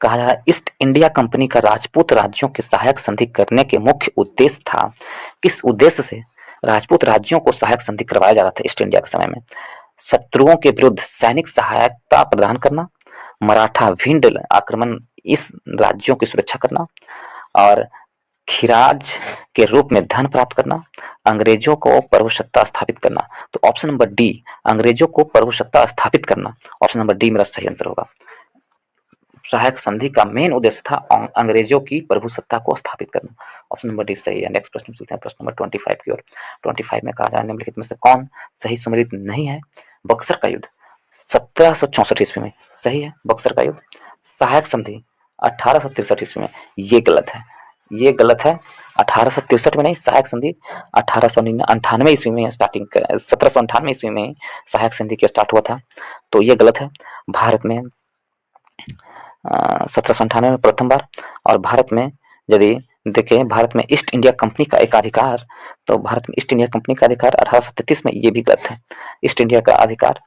कहा जा रहा है ईस्ट इंडिया कंपनी का राजपूत राज्यों के सहायक संधि करने के मुख्य उद्देश्य था। किस उद्देश्य से राजपूत राज्यों को सहायक संधि करवाया जा रहा था ईस्ट इंडिया के समय में? शत्रुओं के विरुद्ध सैनिक सहायता प्रदान करना, मराठा भिंड आक्रमण इस राज्यों की सुरक्षा करना, और खिराज के रूप में धन प्राप्त करना, अंग्रेजों को प्रभुसत्ता स्थापित करना। तो ऑप्शन नंबर डी, अंग्रेजों को प्रभुसत्ता स्थापित करना, ऑप्शन नंबर डी मेरा सही आंसर होगा। सहायक संधि का मेन उद्देश्य था अंग्रेजों की प्रभुसत्ता को स्थापित करना। ऑप्शन नंबर डी सही है। नेक्स्ट प्रश्न चलते हैं, प्रश्न नंबर 25 की ओर। 25 में कहा जा रहा है निम्नलिखित में से कौन सही सुमेलित नहीं है? बक्सर का युद्ध 1764 ईस्वी में सही है। बक्सर का युद्ध। सहायक संधि 1863 ईस्वी में, ये गलत है, ये गलत है। 1863 में नहीं, सहायक संधि 1898 ईस्वी में स्टार्टिंग, 1798 ईस्वी में सहायक संधि के स्टार्ट हुआ था, तो ये गलत है। भारत में 1798 में प्रथम बार, और भारत में यदि देखें भारत में ईस्ट इंडिया कंपनी का एक अधिकार, तो भारत में ईस्ट इंडिया कंपनी का अधिकार 1833 में, ये भी गलत है। ईस्ट इंडिया का अधिकार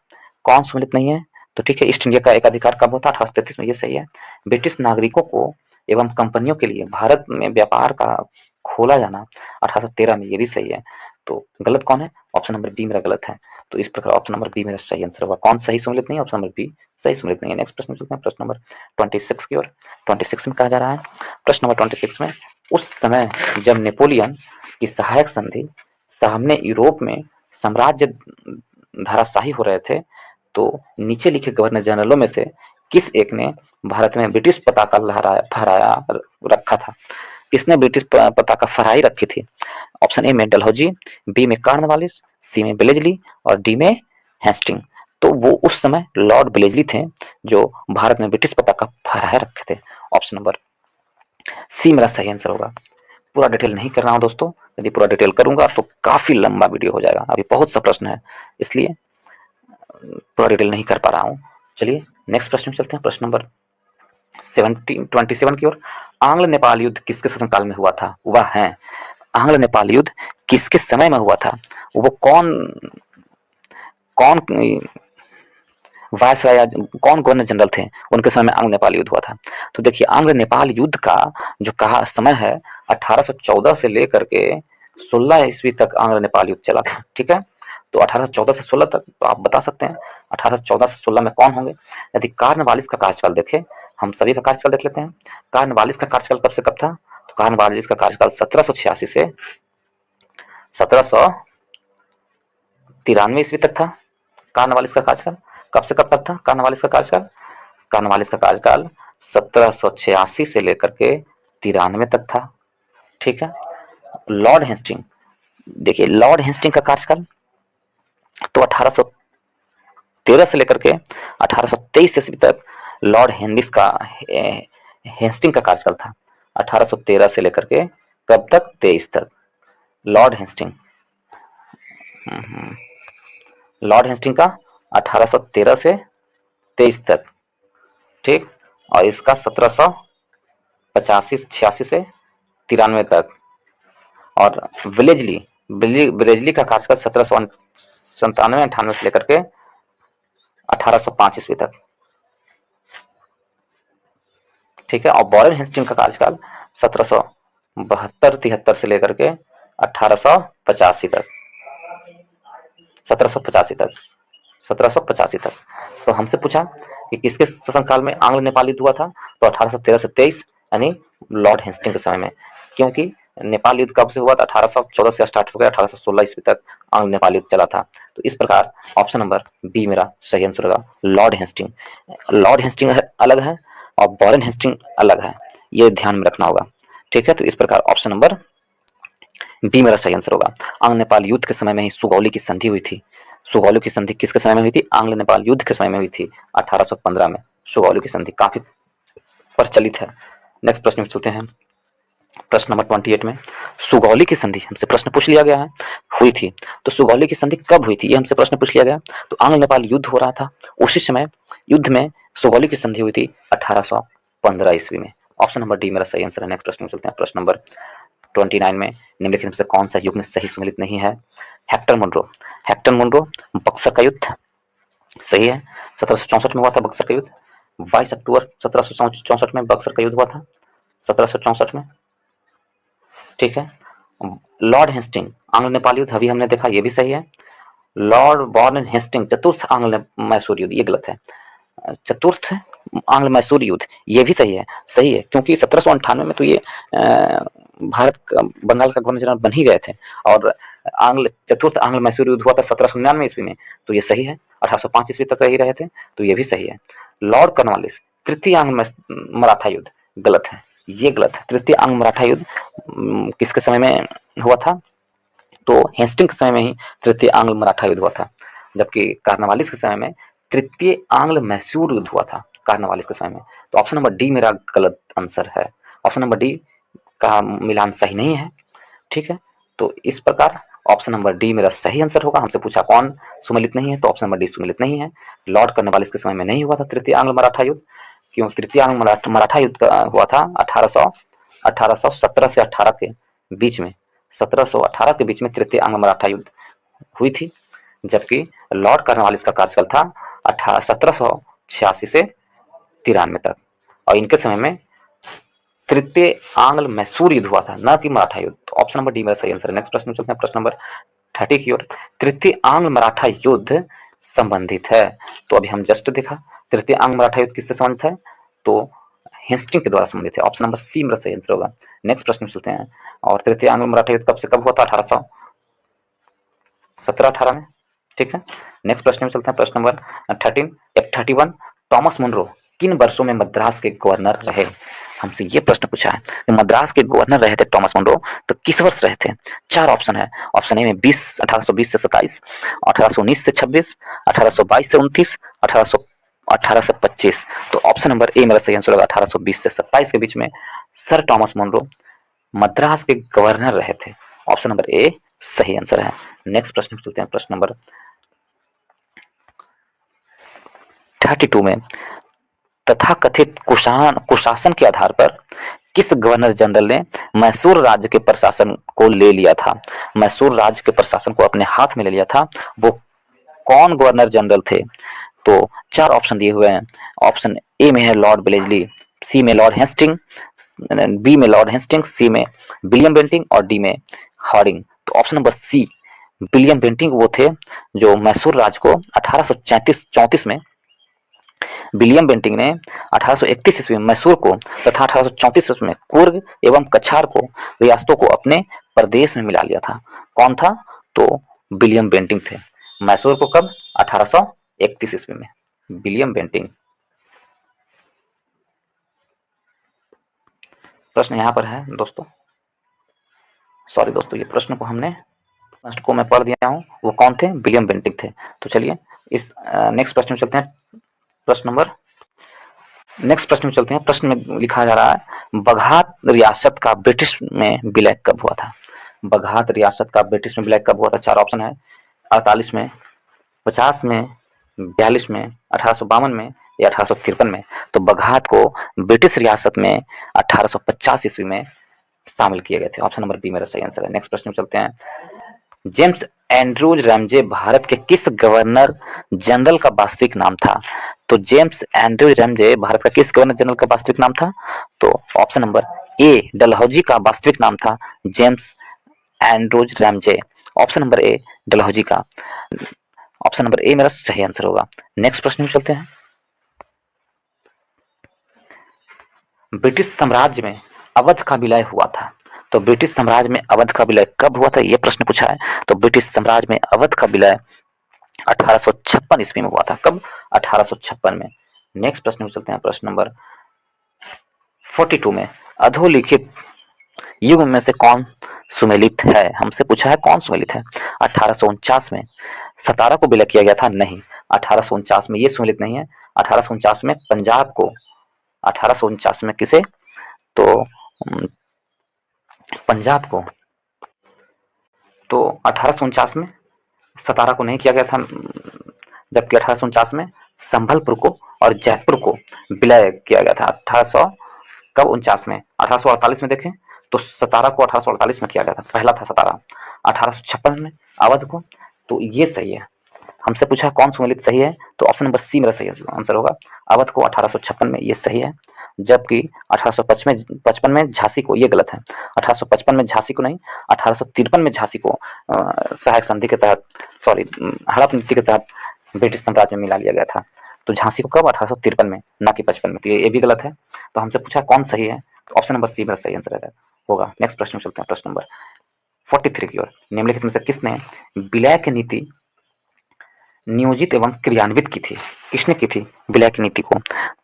कौन सम्मिलित नहीं है? तो ठीक है, ईस्ट इंडिया का एक अधिकार कब होता? 1833 में, ये सही है। ब्रिटिश नागरिकों को एवं कंपनियों के लिए भारत में व्यापार का खोला जाना 1813 में, ये भी सही है। तो गलत कौन है? ऑप्शन नंबर बी मेरा गलत है। तो इस प्रकार ऑप्शन नंबर बी मेरा सही आंसर होगा। कौन सही सम्मिलित नहीं है? ऑप्शन नंबर बी सही सम्मिलित नहीं है। नेक्स्ट प्रश्न चलते हैं, प्रश्न नंबर 26 की ओर। 26 में कहा जा रहा है, प्रश्न नंबर 26 में, उस समय जब नेपोलियन की सहायक संधि सामने यूरोप में साम्राज्य धाराशाही हो रहे थे, तो नीचे लिखे गवर्नर जनरलों में से किस एक ने भारत में ब्रिटिश पताका फहराया रखा था? किसने ब्रिटिश पताका फहराई रखी थी? ऑप्शन ए में डलहौजी, बी में कॉर्नवालिस, सी में ब्लेजली और डी में हेस्टिंग। तो वो उस समय लॉर्ड ब्लेजली थे जो भारत में ब्रिटिश पताका फहराए रखे थे। ऑप्शन नंबर सी मेरा सही आंसर होगा। पूरा डिटेल नहीं कर रहा हूं दोस्तों, यदि पूरा डिटेल करूंगा तो काफी लंबा वीडियो हो जाएगा, अभी बहुत सा प्रश्न है, इसलिए पूरा डिटेल नहीं कर पा रहा हूँ। चलिए नेक्स्ट प्रश्न में चलते हैं, प्रश्न नंबर 27 की ओर। आंग्ल नेपाल युद्ध किसके शासनकाल में हुआ था? वह है, आंग्ल नेपाल युद्ध किसके समय में हुआ था? वो कौन कौन वायसराय, कौन गवर्नर जनरल थे, उनके समय में आंग्ल नेपाल युद्ध हुआ था? तो देखिए, आंग्ल नेपाल युद्ध का जो कहा समय है 1814 से लेकर के 16 ईस्वी तक आंग्ल नेपाल युद्ध चला था। ठीक है, तो 1814 से 16 तक, तो आप बता सकते हैं 1814 से 16 में कौन होंगे? यदि कॉर्नवालिस का कार्यकाल देखें, हम सभी का कार्यकाल देख लेते हैं। कॉर्नवालिस का कार्यकाल कब से कब था? तो कॉर्नवालिस का कार्यकाल 1786 से 1793 ईस्वी तक था। कॉर्नवालिस का कार्यकाल कब से कब तक था? कॉर्नवालिस का कार्यकाल 1786 से लेकर के 93 तक था। ठीक है, लॉर्ड हेस्टिंग, देखिए लॉर्ड हेस्टिंग का कार्यकाल तो 1813 से लेकर के 1823 ईस्वी तक लॉर्ड हेस्टिंग का कार्यकाल था। 1813 से लेकर के कब तक? 23 तक। लॉर्ड हेस्टिंग का 1813 से 23 तक, ठीक, और इसका 1786 से 93 तक। और ब्लेजली का कार्यकाल 98 से लेकर के 1805 ईस्वी तक, ठीक है। और वॉरेन हेस्टिंग का कार्यकाल 1772-73 से लेकर के 1885 तक, 1785 तक, 1785 तक। तो हमसे पूछा कि किसके शासनकाल में आंग्ल नेपाल युद्ध हुआ था, तो 1813 से 23 यानी लॉर्ड हेस्टिंग के समय में, क्योंकि नेपाल युद्ध कब से हुआ था, 1814 से स्टार्ट हो गया, 1816 ईस्वी तक आंग्ल नेपाल युद्ध चला था। तो इस प्रकार ऑप्शन नंबर बी मेरा सही आंसर होगा, लॉर्ड हेस्टिंग। लॉर्ड हेस्टिंग अलग है और वॉरेन हेस्टिंग अलग है, ये ध्यान में रखना होगा, ठीक है। तो इस प्रकार ऑप्शन नंबर बी मेरा सही आंसर होगा। आंग्ल नेपाल युद्ध के समय में ही सुगौली की संधि हुई थी। सुगौली की संधि किसके समय में हुई थी, आंग्ल नेपाल युद्ध के समय में हुई थी, 1815 में सुगौली की संधि, काफी प्रचलित है। नेक्स्ट प्रश्न में चलते हैं, प्रश्न नंबर 28 में सुगौली की संधि हमसे प्रश्न पूछ लिया गया है, हुई थी। तो सुगौली की संधि कब हुई थी, ये हमसे प्रश्न पूछ लिया गया। तो आंग्ल नेपाल युद्ध हो रहा था, उसी समय युद्ध में सुगौली की संधि हुई थी 1815 ईस्वी में। ऑप्शन नंबर डी मेरा सही आंसर है। नेक्स्ट प्रश्न में चलते हैं, प्रश्न नंबर 29 में निम्नलिखित में से कौन सा युग में सही सुमेलित नहीं है। Hector Munro, Hector Munro Buxar का युद्ध सही है, 1764 में हुआ था बक्सर का युद्ध। 22 अक्टूबर 1764 में बक्सर का युद्ध हुआ था, 1764 में, ठीक है। लॉर्ड हेस्टिंग आंग्ल नेपाल युद्ध अभी हमने देखा, ये भी सही है। लॉर्ड वॉरेन हेस्टिंग चतुर्थ आंग्ल मैसूर युद्ध, ये गलत है। चतुर्थ आंग्ल मैसूर युद्ध ये भी सही है, क्योंकि 1798 में तो ये भारत बंगाल का गवर्नर जनरल बन ही गए थे, और चतुर्थ आंग्ल मैसूर युद्ध हुआ था 1799 ईस्वी में, तो ये सही है। 1805 ईस्वी तक रही रहे थे, तो ये भी सही है। लॉर्ड कॉर्नवालिस तृतीय आंग्ल मराठा युद्ध, गलत है, ये गलत है। तृतीय आंग्ल मराठा युद्ध किसके समय में हुआ था, तो हेस्टिंग के समय में ही तृतीय आंग्ल मराठा युद्ध हुआ था, जबकि कॉर्नवालिस के समय में तृतीय आंग्ल मैसूर युद्ध हुआ था कॉर्नवालिस के समय में। तो ऑप्शन नंबर डी मेरा गलत आंसर है, ऑप्शन नंबर डी का मिलान सही नहीं है, ठीक है। तो इस प्रकार ऑप्शन नंबर डी मेरा सही आंसर होगा। हमसे पूछा कौन सुमेलित नहीं है, तो ऑप्शन नंबर डी सुमेलित नहीं है। लॉर्ड कॉर्नवालिस के समय में नहीं हुआ था तृतीय आंग्ल मराठा युद्ध, क्यों, तृतीय आंग्ल मराठा युद्ध हुआ था 1817 से 18 के बीच में, 1718 के बीच में तृतीय आंग्ल मराठा युद्ध हुई थी, जबकि लॉर्ड कॉर्नवालिस का कार्यकाल था 1786 से 93 तक, और इनके समय में तृतीय आंग्ल मैसूर युद्ध हुआ था, न कि मराठा युद्ध। तो ऑप्शन नंबर डी मेरा सही आंसर है। नेक्स्ट प्रश्न में चलते हैं, प्रश्न नंबर 30 की ओर। तृतीय आंग्ल मराठा युद्ध संबंधित है, तो अभी हम जस्ट देखा तृतीय आंग्ल मराठा युद्ध किससे संबंधित है, तो हेस्टिंग के द्वारा संबंधित है। ऑप्शन नंबर सी मेरा सही आंसर होगा। नेक्स्ट प्रश्न में चलते हैं, और तृतीय आंग्ल मराठा युद्ध कब से कब हुआ था, 1817-18 में, ठीक है। नेक्स्ट प्रश्न में चलते हैं, प्रश्न नंबर 31। टॉमस मुनरो किन वर्षों में मद्रास के गवर्नर रहे, हमसे ये प्रश्न पूछा है कि मद्रास के गवर्नर रहे थे टॉमस मुनरो, तो किस वर्ष रहे थे। 4 ऑप्शन है। ऑप्शन ए में 1820 से 27, 1819 से 26, 1822 से 29, 1818 से 25। तो ऑप्शन नंबर ए मेरा सही आंसर होगा, 1820 से 27 के बीच में सर टॉमस मुनरो मद्रास के गवर्नर रहे थे। ऑप्शन नंबर ए सही आंसर है। नेक्स्ट प्रश्न में चलते हैं, प्रश्न नंबर 32 में तथाकथित कुशासन के आधार पर किस गवर्नर जनरल ने मैसूर राज्य के प्रशासन को ले लिया था, मैसूर राज्य के प्रशासन को अपने हाथ में ले लिया था, वो कौन गवर्नर जनरल थे। तो 4 ऑप्शन दिए हुए हैं। ऑप्शन ए में है लॉर्ड ब्लेजली, सी में लॉर्ड हेस्टिंग, बी में लॉर्ड हेस्टिंग, सी में विलियम बेंटिंग और डी में हार्डिंग। तो option number C William Bentinck वो थे जो मैसूर राज्य को 1834 में, विलियम बेंटिंग ने 1831 ईस्वी में मैसूर को तथा 1834 ईस्वी में कुर्ग एवं कछार को रियासतों को अपने प्रदेश में मिला लिया था। कौन था, तो विलियम बेंटिंग थे। मैसूर को कब, 1831 ईस्वी में, विलियम बेंटिंग। प्रश्न यहाँ पर है दोस्तों, सॉरी दोस्तों, ये प्रश्न को मैं पढ़ दिया हूँ, वो कौन थे, विलियम बेंटिंग थे। तो चलिए इस नेक्स्ट प्रश्न में चलते हैं, नेक्स्ट प्रश्न में चलते हैं। प्रश्न में लिखा जा रहा है बघात रियासत का ब्रिटिश में विलय कब हुआ था, बघात रियासत का ब्रिटिश में विलय कब हुआ था। 4 ऑप्शन है, 48 में, 50 में, 42 में, 1852 में या 1853 में। तो बघात को ब्रिटिश रियासत में 1850 ईस्वी में शामिल किए गए थे। ऑप्शन नंबर बी मेरा सही आंसर है। नेक्स्ट प्रश्न में चलते हैं, जेम्स एंड्रूज रैमजे भारत के किस गवर्नर जनरल का वास्तविक नाम था? तो जेम्स एंड्रूज रैमजे भारत का किस गवर्नर जनरल का वास्तविक नाम था? तो ऑप्शन नंबर ए डलहौजी का वास्तविक नाम था James Andrews Ramsay. Option number A Dalhousie का। ऑप्शन नंबर ए मेरा सही आंसर होगा। नेक्स्ट प्रश्न में चलते हैं। ब्रिटिश साम्राज्य में अवध का विलय हुआ था। तो ब्रिटिश साम्राज्य में अवध का विलय कब हुआ था, यह प्रश्न पूछा है। तो ब्रिटिश साम्राज्य में अवध का विलय 1856 ईस्वी में हुआ था। कब? 1856 में। नेक्स्ट प्रश्न में चलते हैं। प्रश्न नंबर 42 में अधोलिखित युग में से कौन सुमेलित है? हमसे पूछा है कौन सुमेलित है। 1849 में सतारा को विलय किया गया था? नहीं, 1849 में ये सुमेलित नहीं है। 1849 में पंजाब को, 1849 में किसे? तो पंजाब को। तो 1849 में सतारा को नहीं किया गया था, जबकि 1849 में संभलपुर को और जयपुर को विलय किया गया था। 1800 कब 49 में 1848 में देखें तो सतारा को 1848 में किया गया था, पहला था सतारा। 1856 में अवध को। तो ये सही है। हमसे पूछा कौन सुमेलित सही है, तो ऑप्शन नंबर सी मेरा सही आंसर होगा। अवध को 1856 में, ये सही है। जबकि 1855 में झांसी को, ये गलत है। 1855 में झांसी को नहीं, 1853 में झांसी को सहायक संधि के तहत, सॉरी, हड़प नीति के तहत ब्रिटिश साम्राज्य में मिला लिया गया था। तो झांसी को कब? 1853 में, ना कि 55 में। तो ये भी गलत है। तो हमसे पूछा कौन सही है, तो ऑप्शन नंबर सी मेरा सही आंसर होगा। नेक्स्ट प्रश्न में चलते हैं। प्रश्न नंबर 43 की ओर। निम्नलिखित में से किसने विलय की नीति नियोजित एवं क्रियान्वित की थी? किसने की थी विलय की नीति को?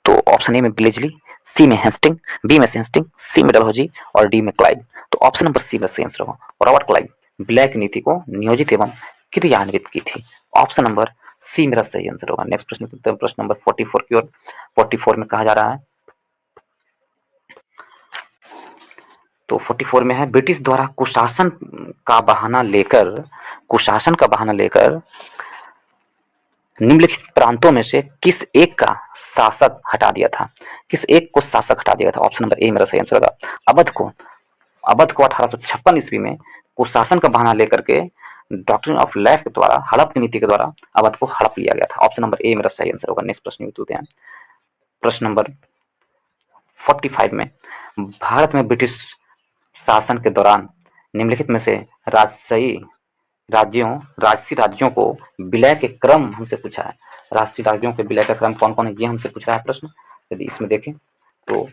तो ऑप्शन ए में ब्लेजली, सी में हेस्टिंग, बी में हेस्टिंग, सी में डलहौजी और डी में क्लाइव। तो ऑप्शन नंबर सी में सही आंसर होगा। रॉबर्ट क्लाइव विलय की नीति को नियोजित एवं क्रियान्वित की थी। ऑप्शन नंबर सी मेरा सही आंसर होगा। नेक्स्ट प्रश्न, प्रश्न नंबर 44 की ओर। 44 में कहा जा रहा है, तो 44 में है ब्रिटिश द्वारा कुशासन का बहाना लेकर निम्नलिखित प्रांतों में से किस एक का शासक हटा दिया था? किस एक को शासक हटा दिया था? ऑप्शन नंबर ए मेरा सही आंसर होगा। अवध को 1856 ईस्वी में कुशासन का बहाना लेकर के डॉक्ट्रिन ऑफ लाइफ के द्वारा, हड़प की नीति के द्वारा अवध को हड़प लिया गया था। ऑप्शन नंबर ए मेरा सही आंसर होगा। नेक्स्ट प्रश्न में चलते हैं। प्रश्न नंबर 45 में भारत में ब्रिटिश शासन के दौरान निम्नलिखित में से राजसी राज्यों को विलय के क्रम हमसे पूछा है। राष्ट्रीय राज्यों के विलय का क्रम कौन कौन है, ये हमसे पूछ रहा है प्रश्न। यदि इसमें देखें तो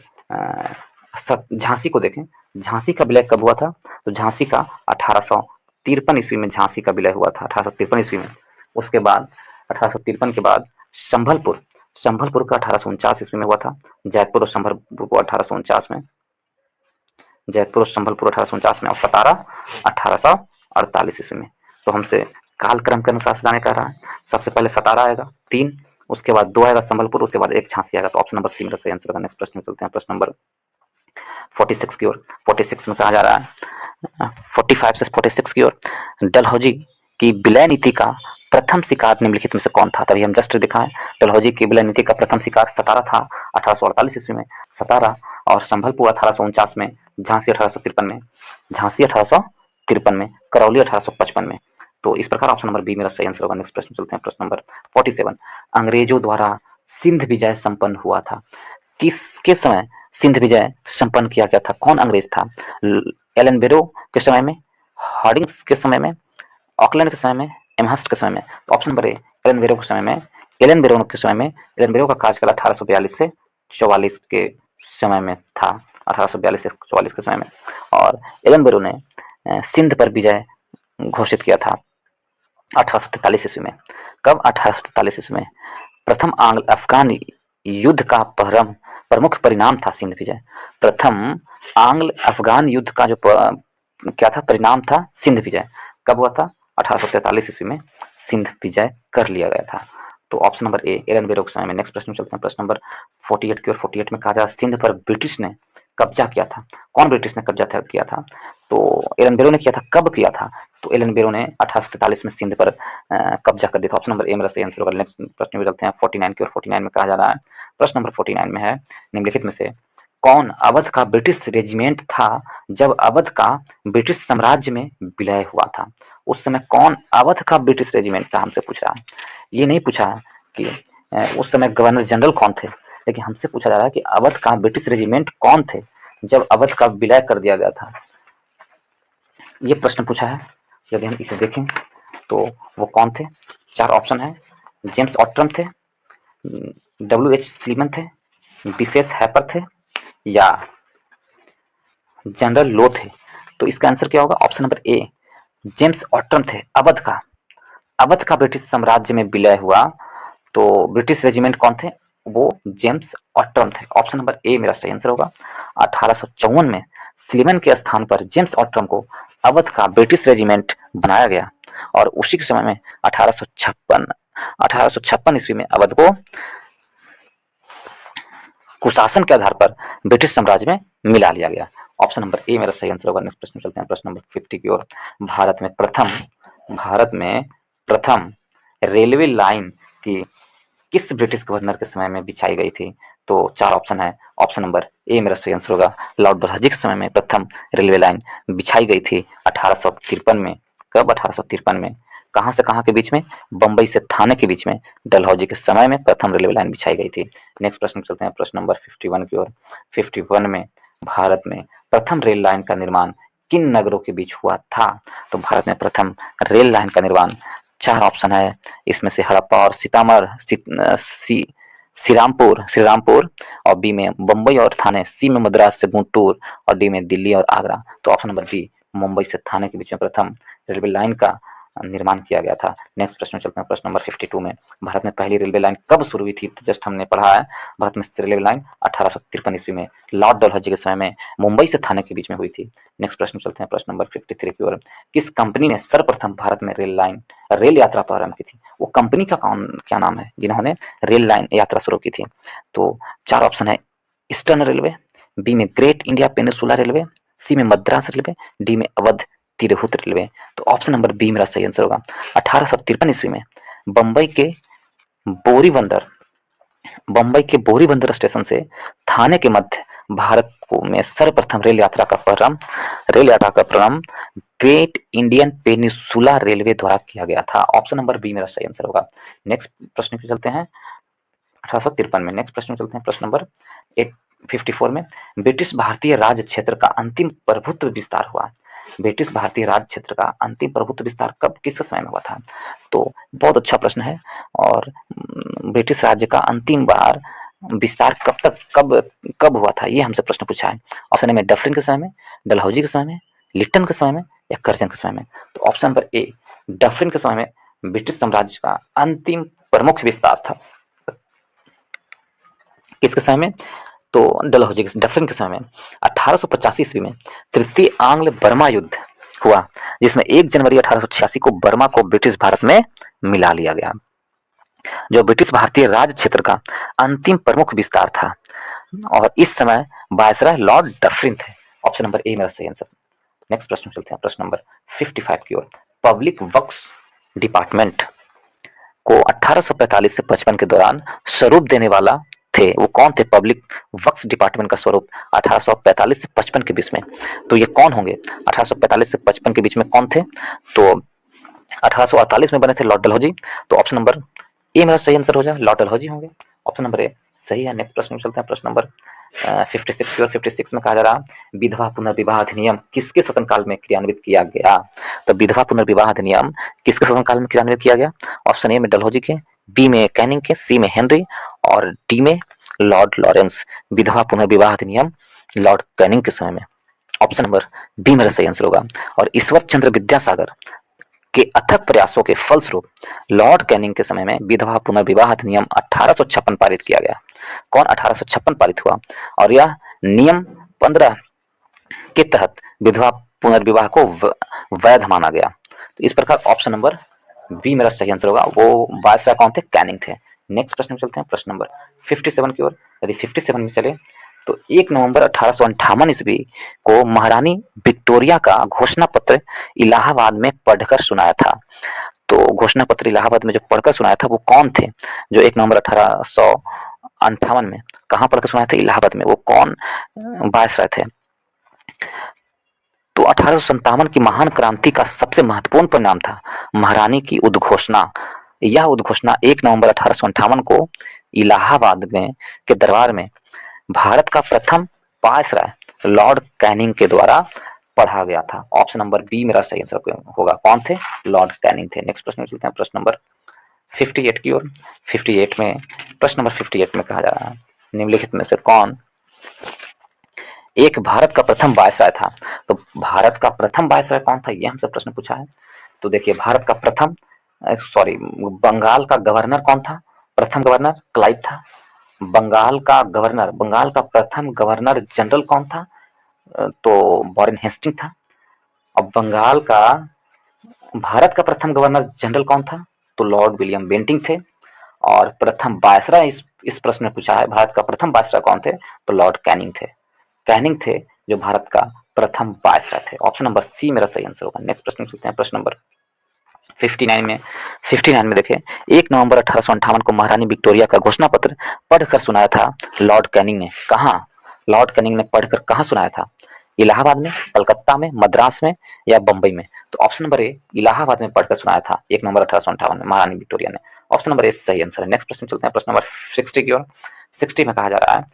झांसी को देखें, झांसी का विलय कब हुआ था? तो झांसी का 1853 ईस्वी में झांसी का विलय हुआ था, 1853 ईस्वी में। उसके बाद 1853 के बाद संभलपुर का 1849 ईस्वी में हुआ था। जयपुर और संभलपुर को 1849 में, जयपुर और संभलपुर 1849 में, और सतारा 1848 ईस्वी में। तो हमसे कालक्रम के अनुसार से जाने कह रहा है। सबसे पहले सतारा आएगा 3, उसके बाद 2 आएगा संभलपुर, उसके बाद 1 झांसी आएगा। तो ऑप्शन नंबर सी मेरा सही आंसर होगा। नेक्स्ट प्रश्न में चलते हैं। प्रश्न नंबर 46 की ओर। 46 में कहा जा रहा है, 45 से 46 की ओर, डलहौजी की विलय नीति का प्रथम शिकार निम्नलिखित में से कौन था? तभी हम जस्ट दिखाएं, डलहौजी की विलय नीति का प्रथम शिकार सतारा था 1848 ईस्वी में, सतारा, और संभलपुर 1849 में, झांसी 1853 में, करौली 1855 में। तो इस प्रकार ऑप्शन नंबर बी मेरा सही आंसर होगा। नेक्स्ट प्रश्न चलते हैं। प्रश्न नंबर 47, अंग्रेजों द्वारा सिंध विजय संपन्न हुआ था। किसके समय सिंध विजय संपन्न किया गया था? कौन अंग्रेज था? एलन बेरो के समय में, हार्डिंग्स के समय में, ऑकलैंड के समय में, एमहर्स्ट के समय में? ऑप्शन नंबर ए एलन बेरो के समय में। एलन बेरो का कार्यकाल 1842 से 44 के समय में था, 1842 से 44 के समय में। और एलन बेरो ने सिंध पर विजय घोषित किया था 1843 ईस्वी में। कब? 1843 ईस्वी में। प्रथम आंग्ल अफगान युद्ध का प्रमुख परिणाम था सिंध विजय। प्रथम आंग्ल अफगान युद्ध का जो क्या था, परिणाम था सिंध विजय। कब हुआ था? 1843 ईस्वी में सिंध विजय कर लिया गया था। तो ऑप्शन नंबर ए एलन बेरो के समय में। नेक्स्ट प्रश्न में चलते हैं। प्रश्न नंबर 48 की ओर। 48 में कहा जा रहा है, सिंध पर ब्रिटिश ने कब्जा किया था। कौन ब्रिटिश ने कब्जा किया था? तो एलन बेरो ने किया था। कब किया था? तो एलन बेरो ने 1843 में सिंध पर कब्जा कर दिया था। ऑप्शन नंबर ए मेरा सही आंसर होगा। नेक्स्ट प्रश्न में चलते हैं 49 की ओर। 49 में कहा जा रहा है, प्रश्न नंबर 49 में है, निम्नलिखित में से कौन अवध का ब्रिटिश रेजिमेंट था जब अवध का ब्रिटिश साम्राज्य में विलय हुआ था? उस समय कौन अवध का ब्रिटिश रेजिमेंट था, हमसे पूछ रहा है। ये नहीं पूछा कि उस समय गवर्नर जनरल कौन थे, लेकिन हमसे पूछा जा रहा है कि अवध का ब्रिटिश रेजिमेंट कौन थे जब अवध का विलय कर दिया गया था। ये प्रश्न पूछा है। यदि हम इसे देखें तो वो कौन थे? 4 ऑप्शन है। जेम्स ऑट्रम थे, W.H. स्लीमन थे, विशेष हैपर थे, या जनरल लो थे। तो इसका आंसर क्या होगा? ऑप्शन नंबर ए, जेम्स ऑट्रम थे। अवध का ब्रिटिश साम्राज्य में विलय हुआ तो ब्रिटिश रेजिमेंट कौन थे? वो जेम्स ऑट्रम थे। ऑप्शन नंबर ए मेरा सही आंसर होगा। 1854 में स्लीमन के स्थान पर जेम्स ऑट्रम को अवध का ब्रिटिश रेजिमेंट बनाया गया और उसी के समय में 1856 ईस्वी में अवध को कुशासन के आधार पर ब्रिटिश साम्राज्य में मिला लिया गया। ऑप्शन नंबर ए मेरा सही आंसर होगा। नेक्स्ट प्रश्न चलते हैं, प्रश्न नंबर 50 की ओर। भारत में प्रथम रेलवे लाइन की किस ब्रिटिश गवर्नर के समय में बिछाई गई थी? तो 4 ऑप्शन है। ऑप्शन नंबर ए मेरा सही आंसर होगा। लॉर्ड डलहौजी के समय में प्रथम रेलवे लाइन बिछाई गई थी 1853 में। कब? 1853 में। कहां से कहां के बीच में? बंबई से थाने के बीच में डलहौजी के समय में प्रथम रेलवे लाइन बिछाई गई थी। नेक्स्ट प्रश्न चलते हैं, प्रश्न नंबर 51 की ओर। 51 में भारत में प्रथम रेल लाइन का निर्माण किन नगरों के बीच हुआ था? तो भारत में प्रथम रेल लाइन का निर्माण, 4 ऑप्शन है इसमें से, हड़प्पा और श्रीरामपुर, और बी में बंबई और थाने, सी में मद्रास से गुंटूर, और डी में दिल्ली और आगरा। तो ऑप्शन नंबर बी, मुंबई से थाने के बीच में प्रथम रेलवे लाइन का निर्माण किया गया था। नेक्स्ट प्रश्न चलते हैं, प्रश्न नंबर 52 में। भारत में पहली रेलवे लाइन कब शुरू हुई थी? तो जस्ट हमने पढ़ा है, भारत में रेलवे लाइन 1853 ईस्वी में लॉर्ड डलहौजी के समय में मुंबई से थाने के बीच में हुई थी। नेक्स्ट प्रश्न चलते हैं, प्रश्न नंबर 53 की ओर। किस कंपनी ने सर्वप्रथम भारत में रेल यात्रा प्रारंभ की थी? वो कंपनी का क्या नाम है जिन्होंने रेल लाइन यात्रा शुरू की थी? तो 4 ऑप्शन है। ईस्टर्न रेलवे, बी में ग्रेट इंडिया पेनिनसुला रेलवे, सी में मद्रास रेलवे, डी में अवध तिरहुत रेलवे। तो ऑप्शन नंबर बी मेरा सही आंसर होगा। 1853 ईस्वी में बंबई के बोरी बंदर स्टेशन से थाने के मध्य भारत को में सर्वप्रथम रेल यात्रा का प्रारंभ ग्रेट इंडियन पेनिनसुला रेलवे द्वारा किया गया था। ऑप्शन नंबर बी मेरा सही आंसर होगा। नेक्स्ट प्रश्न पे चलते हैं, 1853 में। नेक्स्ट प्रश्न चलते हैं, प्रश्न नंबर 54 में। ब्रिटिश भारतीय राज क्षेत्र का अंतिम प्रभुत्व विस्तार हुआ। ब्रिटिश भारतीय राज क्षेत्र का अंतिम प्रभुत्व विस्तार कब, किस समय में हुआ था? तो बहुत अच्छा प्रश्न है। और ब्रिटिश राज्य का अंतिम बार विस्तार कब हुआ था, ये हमसे प्रश्न पूछा है। ऑप्शन ए में डफरिन के समय में, डलहौजी के समय में, लिट्टन के समय में, या कर्जन के समय में। तो ऑप्शन नंबर ए, डफरिन के समय में ब्रिटिश साम्राज्य का अंतिम प्रमुख विस्तार था। किसके समय में? तो डलहौजी डफरिन के समय में। 1885 ईस्वी में तृतीय आंग्ल बर्मा युद्ध हुआ, जिसमें 1 जनवरी 1886 को बर्मा को ब्रिटिश भारत में मिला लिया गया, जो ब्रिटिश भारतीय राज क्षेत्र का अंतिम प्रमुख विस्तार था। और इस समय वायसराय लॉर्ड डफरिन थे। ऑप्शन नंबर ए मेरा सही आंसर। नेक्स्ट प्रश्न चलते हैं, प्रश्न नंबर 55 की ओर। पब्लिक वर्क्स डिपार्टमेंट को 1845 से 55 के दौरान स्वरूप देने वाला थे, वो कौन थे? पब्लिक वर्क्स डिपार्टमेंट का स्वरूप 1845 से 55 के बीच में। तो ये कौन होंगे? 1845 से 55 के बीच में कौन थे? तो 1848 में बने थे लॉर्ड डलहौजी। तो ऑप्शन नंबर ए मेरा सही आंसर हो जाए, लॉर्ड डलहौजी होंगे। ऑप्शन नंबर ए सही है। नेक्स्ट प्रश्न में चलते हैं, प्रश्न नंबर 56 की ओर। 56 में कहा जा रहा, विधवा पुनर्विवाह अधिनियम किसके शासनकाल में क्रियान्वित किया गया? तो विधवा पुनर्विवाह अधिनियम किसके शासनकाल में क्रियान्वित किया गया? ऑप्शन ए में डलहौजी के, बी में कैनिंग के, सी में हेनरी, और डी में लॉर्ड लॉरेंस। विधवा पुनर्विवाह अधिनियम लॉर्ड कैनिंग के समय में। ऑप्शन नंबर बी मेरा सही आंसर होगा। और ईश्वर चंद्र विद्यासागर के अथक प्रयासों के फलस्वरूप लॉर्ड कैनिंग के समय में विधवा पुनर्विवाह अधिनियम 1856 पारित किया गया। कौन? 1856 पारित हुआ, और यह नियम 15 के तहत विधवा पुनर्विवाह को वैध माना गया। तो इस प्रकार ऑप्शन नंबर बी मेरा सही आंसर होगा। वो वायसराय कौन थे? कैनिंग थे। नेक्स्ट प्रश्न में चलते हैं, प्रश्न नंबर 57 की ओर। यदि 57 में चले तो 1 नवंबर 1858 ईस्वी को महारानी विक्टोरिया का घोषणा पत्र इलाहाबाद में पढ़कर सुनाया था। तो घोषणा पत्र इलाहाबाद में जो पढ़कर सुनाया था वो कौन थे, जो 1 नवंबर 1858 में कहाँ पढ़कर सुनाए थे? इलाहाबाद में। वो कौन वायसराय थे? तो 1857 की महान क्रांति का सबसे महत्वपूर्ण परिणाम था महारानी की उद्घोषणा। यह उद्घोषणा 1 नवंबर 1858 को इलाहाबाद में के दरबार में भारत का प्रथम वायसराय लॉर्ड कैनिंग के द्वारा पढ़ा गया था। ऑप्शन नंबर बी मेरा सही आंसर होगा। कौन थे? लॉर्ड कैनिंग थे। नेक्स्ट प्रश्न में चलते हैं, प्रश्न नंबर 58 की ओर। 58 में प्रश्न नंबर 58 में कहा जा रहा है निम्नलिखित में से कौन एक भारत का प्रथम वायसराय था? तो भारत का प्रथम वायसराय कौन था, ये हमसे प्रश्न पूछा है। तो देखिए भारत का प्रथम बंगाल का गवर्नर कौन था? प्रथम गवर्नर क्लाइव था। बंगाल का प्रथम गवर्नर जनरल कौन था? तो वॉरेन हेस्टिंग था। अब भारत का प्रथम गवर्नर जनरल कौन था? तो लॉर्ड विलियम बेंटिंग थे। और प्रथम वायसराय इस प्रश्न में पूछा है भारत का प्रथम वायसराय कौन थे? तो लॉर्ड कैनिंग थे। कैनिंग थे जो भारत का प्रथम वायसराय थे। ऑप्शन नंबर सी मेरा सही आंसर होगा। नेक्स्ट प्रश्न चलते हैं, प्रश्न नंबर 59 में देखिए 1 नवंबर 1858 को महारानी विक्टोरिया का घोषणा पत्र पढ़कर सुनाया था लॉर्ड कैनिंग ने। कहाँ लॉर्ड कैनिंग ने पढ़कर कहाँ सुनाया था? इलाहाबाद में, कलकत्ता में, मद्रास में या बंबई में? तो ऑप्शन नंबर ए इलाहाबाद में पढ़कर सुनाया था 1 नवंबर 1858 में महारानी विक्टोरिया ने। ऑप्शन नंबर ए सही आंसर है। नेक्स्ट प्रश्न चलते हैं, प्रश्न नंबर 60 की ओर। 60 में कहा जा रहा है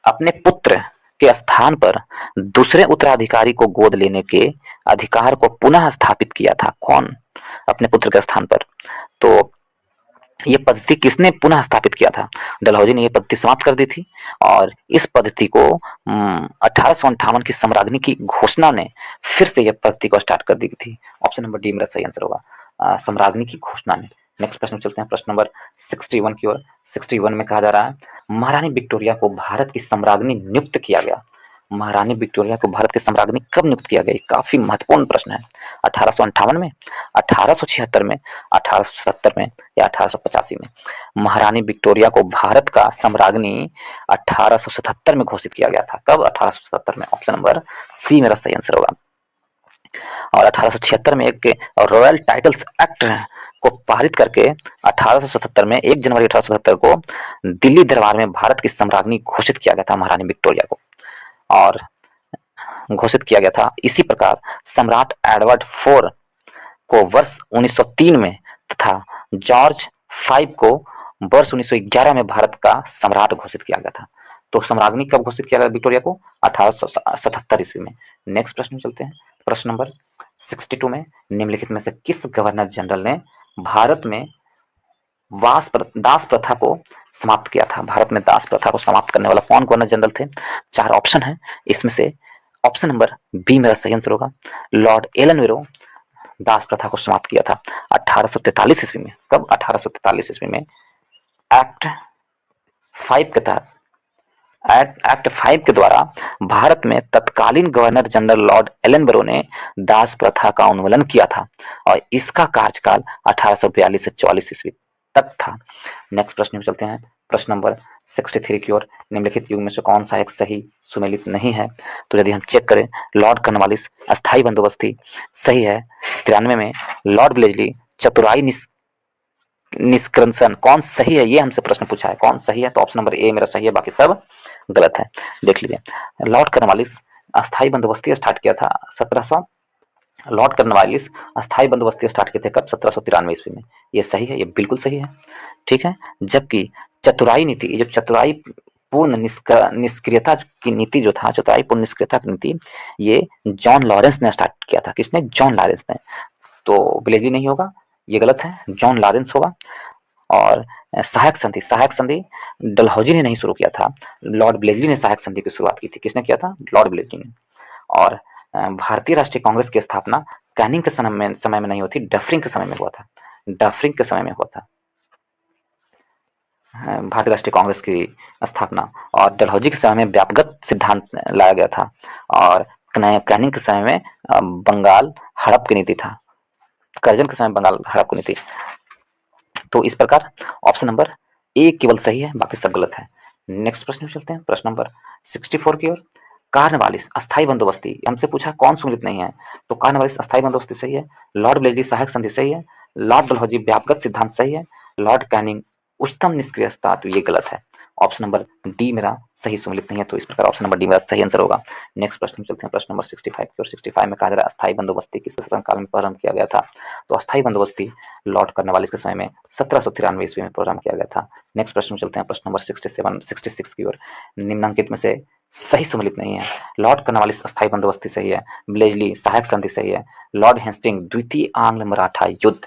अपने पुत्र के स्थान पर दूसरे उत्तराधिकारी को गोद लेने के अधिकार को पुनः स्थापित किया था। कौन अपने पुत्र के स्थान पर? तो ये पद्धति किसने पुनः स्थापित किया था? डलहौजी ने ये पद्धति समाप्त कर दी थी और इस पद्धति को 1858 की सम्राज्ञी की घोषणा ने फिर से यह पद्धति को स्टार्ट कर दी थी। ऑप्शन नंबर डी मेरा सही आंसर होगा, सम्राज्ञी की घोषणा ने। नेक्स्ट प्रश्न चलते हैं, प्रश्न नंबर 61 की ओर। 61 में कहा जा रहा है महारानी विक्टोरिया को भारत की सम्राज्ञी नियुक्त किया गया। महारानी विक्टोरिया को भारत की सम्राज्ञी कब नियुक्त किया गया? काफी महत्वपूर्ण प्रश्न है। 1858 में, 1876 में, 1870 में या 1885 में? महारानी विक्टोरिया को भारत का सम्राज्ञी 1877 में घोषित किया गया था। कब? 1877 में। ऑप्शन नंबर सी मेरा सही आंसर होगा। और 1876 में एक रॉयल टाइटल्स एक्ट को पारित करके 1877 में 1 जनवरी 1877 को दिल्ली दरबार में भारत की सम्राज्ञी घोषित किया गया था महारानी विक्टोरिया को। और घोषित किया गया था इसी प्रकार सम्राट एडवर्ड IV को वर्ष 1903 में तथा जॉर्ज V को वर्ष 1911 में भारत का सम्राट घोषित किया गया था। तो सम्राज्ञी कब घोषित किया गया विक्टोरिया को? 1877 ईस्वी में। नेक्स्ट प्रश्न चलते हैं, प्रश्न नंबर 62 में निम्नलिखित में से किस गवर्नर जनरल ने भारत में दास प्रथा को समाप्त किया था? भारत में दास प्रथा को समाप्त करने वाला कौन गवर्नर जनरल थे? 4 ऑप्शन है इसमें से ऑप्शन नंबर बी मेरा सही आंसर होगा। लॉर्ड एलन वेरो दास प्रथा को समाप्त किया था 1843 ईस्वी में। कब? 1843 ईस्वी में एक्ट 5 के तहत एक्ट 5 के द्वारा भारत में तत्कालीन गवर्नर जनरल लॉर्ड एलन बेरो ने दास प्रथा का उन्मूलन किया था और इसका कार्यकाल 1842 से 44 ईस्वी तक था। नेक्स्ट प्रश्न में चलते हैं, प्रश्न नंबर 63 की ओर। निम्नलिखित युग में से कौन सा एक सही सुमेलित नहीं है? तो यदि हम चेक करें लॉर्ड कॉर्नवालिस अस्थायी बंदोबस्ती सही है। 93 में लॉर्ड ब्लेजली चतुराई निष्कर्षण कौन सही है? ये हमसे प्रश्न पूछा है, कौन सही है? तो ऑप्शन नंबर ए मेरा सही है, बाकी सब गलत है। देख लीजिए लॉर्ड कॉर्नवालिस अस्थायी बंदोबस्ती स्टार्ट किया था 1700 लॉर्ड कॉर्नवालिस अस्थायी बंदोबस्ती स्टार्ट किए थे कब? 1793 ईस्वी में। ये सही है, ये बिल्कुल सही है, ठीक है। जबकि चतुराई नीति, ये जो चतुराई पूर्ण निष्क्रियता की नीति जो था, चतुराई पूर्ण निष्क्रियता की नीति, ये जॉन लॉरेंस ने स्टार्ट किया था। किसने? जॉन लॉरेंस ने। तो ब्लेजली नहीं होगा, ये गलत है, जॉन लॉरेंस होगा। और सहायक संधि डलहौजी ने नहीं शुरू किया था, लॉर्ड ब्लेजली ने सहायक संधि की शुरुआत की थी। किसने किया था? लॉर्ड ब्लेजली ने। और भारतीय राष्ट्रीय कांग्रेस की स्थापना कैनिंग के समय में नहीं होती, डफरिंग के समय में हुआ था। डफरिंग के समय में हुआ था भारतीय राष्ट्रीय कांग्रेस की स्थापना। और डलहौजी के समय में व्यापक सिद्धांत लाया गया था और कैनिंग के समय में बंगाल हड़प की नीति था। करजन के समय बंगाल हड़प की नीति। तो इस प्रकार ऑप्शन नंबर ए केवल सही है, बाकी सब गलत है। नेक्स्ट प्रश्न चलते हैं, प्रश्न नंबर 64 की ओर। कार्नवालिस अस्थायी बंदोबस्ती हमसे पूछा कौन सुमेलित नहीं है? तो कार्नवालिस अस्थायी बंदोबस्ती सही है, लॉर्ड ब्लेजली सहायक संधि सही है, लॉर्ड डलहौजी व्यापक सिद्धांत सही है, लॉर्ड कैनिंग उच्चतम निष्क्रियता, तो ये गलत है। ऑप्शन नंबर डी मेरा सही सुमेलित नहीं है, तो इस प्रकार ऑप्शन नंबर डी मेरा सही आंसर होगा। नेक्स्ट प्रश्न में चलते हैं, प्रश्न नंबर 65 की ओर। 65 में कहा जा रहा है अस्थायी बंदोबस्ती किस शासनकाल में प्रारंभ किया गया था? तो अस्थायी बंदोबस्ती लॉर्ड कर्नवालिस के समय में 1793 ईस्वी में प्रारंभ किया गया था। नेक्स्ट प्रश्न में चलते हैं, प्रश्न नंबर 66 की ओर। निम्नांकित में से सही सुमेलित नहीं है। लॉर्ड कर्नवालिस अस्थायी बंदोबस्ती सही है, ब्लेजली सहायक संधि सही है, लॉर्ड हेस्टिंग द्वितीय आंग्ल मराठा युद्ध।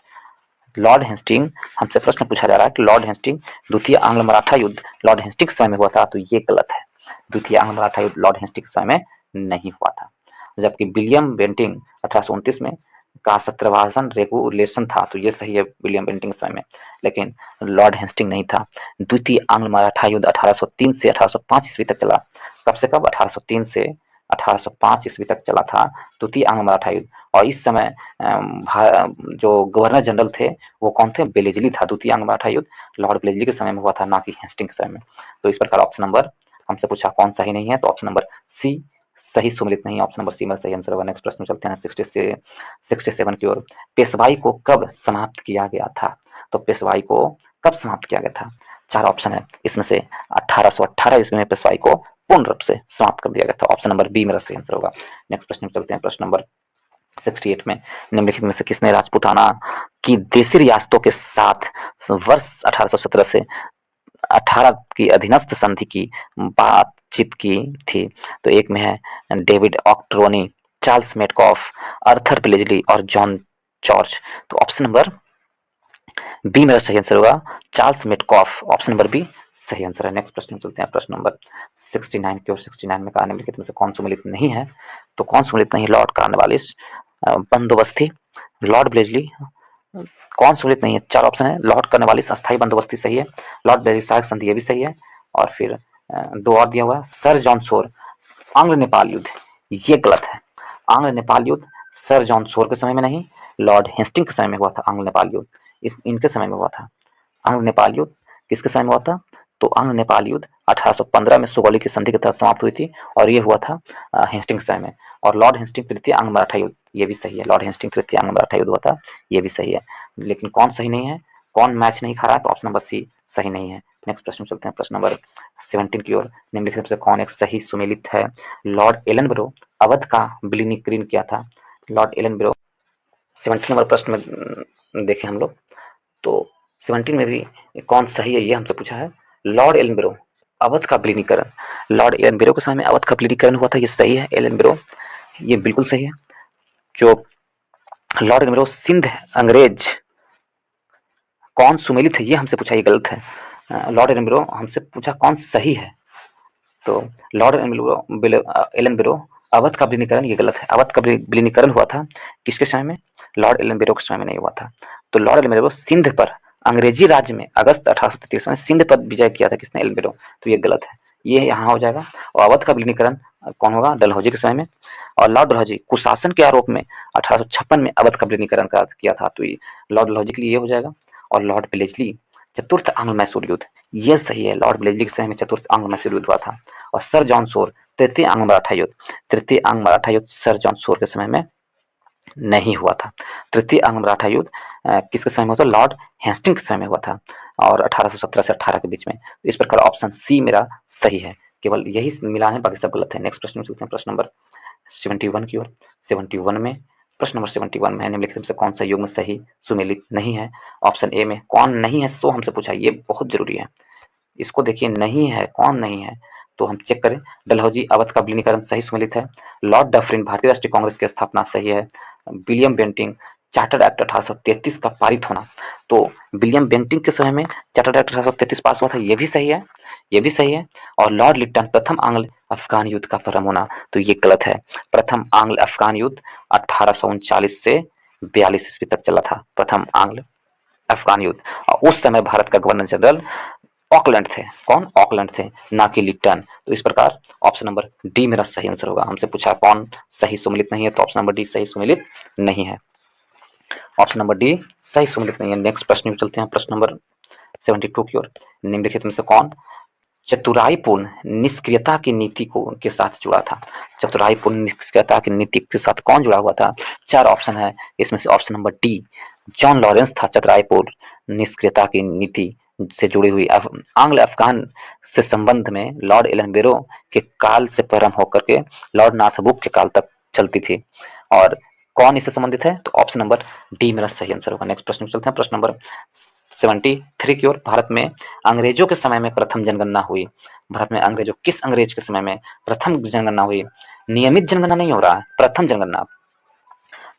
लॉर्ड हेस्टिंग हमसे प्रश्न पूछा जा रहा है कि लॉर्ड हेस्टिंग द्वितीय आंग्ल मराठा युद्ध लॉर्ड हेस्टिंग के समय में हुआ था, तो ये गलत है। द्वितीय आंग्ल मराठा युद्ध लॉर्ड हेस्टिंग के समय में नहीं हुआ था। जबकि विलियम बेंटिंग 1829 में का सत्रभाषण रेगुलेशन था, तो ये सही है विलियम बेंटिंग के समय में, लेकिन लॉर्ड हेस्टिंग नहीं था। द्वितीय आंग्ल मराठा युद्ध 1803 से 1805 ईस्वी तक चला। कब से कब? 1803 से 1805 ईस्वी तक चला था द्वितीय आंग्ल मराठा युद्ध। और इस समय जो गवर्नर जनरल थे वो कौन थे? बेलेजली था। द्वितीय आंग्ल मराठा युद्ध लॉर्ड बेलेजली के समय में हुआ था, ना कि हेस्टिंग के समय में। तो इस प्रकार ऑप्शन नंबर हमसे पूछा कौन सही नहीं है, तो ऑप्शन नंबर सी सही सुमेलित नहीं है। ऑप्शन नंबर सी में सही आंसर होगा। नेक्स्ट प्रश्न में चलते हैं 67 की ओर। पेशवाई को कब समाप्त किया गया था? तो पेशवाई को कब समाप्त किया गया था? चार ऑप्शन है, इसमें से 1818 ईस्वी में पेशवाई को पूर्ण रूप से समाप्त कर दिया गया था। ऑप्शन नंबर बी मेरा सही आंसर होगा। नेक्स्ट प्रश्न में चलते हैं, प्रश्न नंबर 68 में निम्नलिखित में से किसने राजपूताना की देशी रियासतों के साथ वर्ष 1817 से 18 की अधीनस्थ संधि की बातचीत की थी? तो एक में है David Ochterlony, Charles Metcalfe, Arthur Wellesley और जॉन जॉर्ज। तो ऑप्शन नंबर बी मेरा सही आंसर होगा, Charles Metcalfe. Option number B सही आंसर है। नेक्स्ट प्रश्न में चलते हैं, प्रश्न नंबर 69 की ओर। 69 में कहा निम्नलिखित में से कौन सुमेलित नहीं है? तो कौन सुमेलित नहीं? लॉर्ड कॉर्नवालिस बंदोबस्ती, लॉर्ड ब्लेजली। कौन सुमेलित नहीं है? चार ऑप्शन है। लॉर्ड कॉर्नवालिस अस्थायी बंदोबस्ती सही है, लॉर्ड ब्लेजली सहायक संधि ये भी सही है, और फिर दो और दिया हुआ है, सर जॉन शोर आंग्ल नेपाल युद्ध, ये गलत है। आंग्ल नेपाल युद्ध सर जॉन शोर के समय में नहीं, लॉर्ड हेस्टिंग के समय में हुआ था आंग्ल नेपाल युद्ध, इनके समय में हुआ था। आंग्ल नेपाल युद्ध किसके समय में हुआ था? तो आंग्ल नेपाल युद्ध 1815 में सुगौली की संधि के तहत समाप्त हुई थी, और ये हुआ था हेस्टिंग के समय में। और लॉर्ड हेस्टिंग तृतीय आंग्ल मराठा युद्ध, ये भी सही है। लॉर्ड हेस्टिंग तृतीय आंग्ल मराठा युद्ध हुआ था, ये भी सही है। लेकिन कौन सही नहीं है, कौन मैच नहीं खा रहा है? तो ऑप्शन नंबर सी सही नहीं है। नेक्स्ट प्रश्न में चलते हैं, प्रश्न नंबर 17 की ओर। निम्नलिखित में से कौन एक सही सुमेलित है? लॉर्ड एलनबरो अवध का विलीनीकरण किया था। लॉर्ड एलनबरो 17 नंबर प्रश्न में देखें हम लोग, तो 17 में भी कौन सही है ये हमसे पूछा है। लॉर्ड एलनबरो अवध का विलीनीकरण, लॉर्ड एलनबरो के समय में अवध का विलीनीकरण हुआ था, ये सही है। एलनबरो ये बिल्कुल सही है। जो लॉर्ड एलनबरो सिंध अंग्रेज, कौन सुमेलित है ये हमसे पूछा, ये गलत है। लॉर्ड एलनबरो हमसे पूछा कौन सही है, तो लॉर्ड एलनबरो अवध का विलीनीकरण, ये गलत है। अवध का विलीनीकरण हुआ था किसके समय में? लॉर्ड एलनबरो के समय में नहीं हुआ था। तो लॉर्ड एलनबरो सिंध पर अंग्रेजी राज्य में अगस्त 1833 में सिंध पर विजय किया था किसने? एलनबरो। तो ये गलत है, ये यहाँ हो जाएगा। और अवध का विलीनीकरण कौन होगा? डलहौजी के समय में। और लॉर्ड डलहौजी कुशासन के आरोप में 1856 में अवध का विलीनीकरण किया था, तो ये लॉर्ड डलहौजी के लिए ये हो जाएगा। और लॉर्ड ब्लेजली चतुर्थ आंग्ल मैसूर युद्ध, ये सही है। लॉर्ड ब्लेजली के समय में चतुर्थ आंग्ल मैसूर युद्ध हुआ था। और सर जॉन शोर तृतीय आंग्ल मराठा युद्ध, तृतीय आंग्ल मराठा युद्ध सर जॉन शोर के समय में नहीं हुआ था। तृतीय आंग्ल मराठा युद्ध किसके समय में हुआ था? लॉर्ड हेस्टिंग के समय में हुआ था, और 1817 से 18 के बीच में। इस प्रकार ऑप्शन सी मेरा सही है, केवल यही मिलान है, बाकी सब गलत है। नेक्स्ट प्रश्न में चलते हैं, प्रश्न नंबर 71 की ओर। 71 में प्रश्न नंबर 71 में निम्नलिखित में से कौन सा युग्म सही सुमेलित नहीं है? ऑप्शन ए में कौन नहीं है सो हमसे पूछा, ये बहुत जरूरी है। इसको देखिए, नहीं है, कौन नहीं है, तो हम चेक करें। डलहौजी अवध का विलीनीकरण सही सुमेलित है। लॉर्ड डफरिन भारतीय राष्ट्रीय कांग्रेस की स्थापना सही है। विलियम बेंटिंग चार्टर एक्ट 1833 का पारित होना, तो विलियम बेंटिंग के समय में चार्टर एक्ट 1833 पास हुआ था, ये भी सही है, ये भी सही है। और लॉर्ड लिप्टन प्रथम आंग्ल अफगान युद्ध का प्रारंभ होना, तो ये गलत है। प्रथम आंग्ल अफगान युद्ध 1839 से 42 ईस्वी तक चला था, प्रथम आंग्ल अफगान युद्ध। और उस समय भारत का गवर्नर जनरल ऑकलैंड थे। कौन? ऑकलैंड थे, ना कि लिप्टन। तो इस प्रकार ऑप्शन नंबर डी मेरा सही आंसर होगा। हमसे पूछा कौन सही सुमेलित नहीं है, तो ऑप्शन नंबर डी सही सुमेलित नहीं है। ऑप्शन नंबर डी सही सुमेलित नहीं है। नेक्स्ट प्रश्न में चलते हैं, प्रश्न नंबर 72 की ओर। निम्नलिखित में से कौन चतुराईपूर्ण निष्क्रियता की नीति को के साथ जुड़ा था? चतुराईपूर्ण निष्क्रियता की नीति के साथ कौन जुड़ा हुआ था? चार ऑप्शन है, इसमें से option number D John Lawrence था चतुराईपूर्ण निष्क्रियता की नीति से जुड़ी हुई आंग्ल अफगान से संबंध में लॉर्ड एलनबेरो के काल से प्रारंभ होकर के लॉर्ड नाथब्रुक के काल तक चलती थी। और कौन इससे संबंधित है? तो ऑप्शन नंबर डी मेरा सही आंसर होगा। नेक्स्ट प्रश्न चलते हैं, प्रश्न नंबर 73 की ओर। भारत में अंग्रेजों के समय में प्रथम जनगणना हुई। भारत में अंग्रेजों, किस अंग्रेज के समय में प्रथम जनगणना हुई? नियमित जनगणना नहीं हो रहा है, प्रथम जनगणना।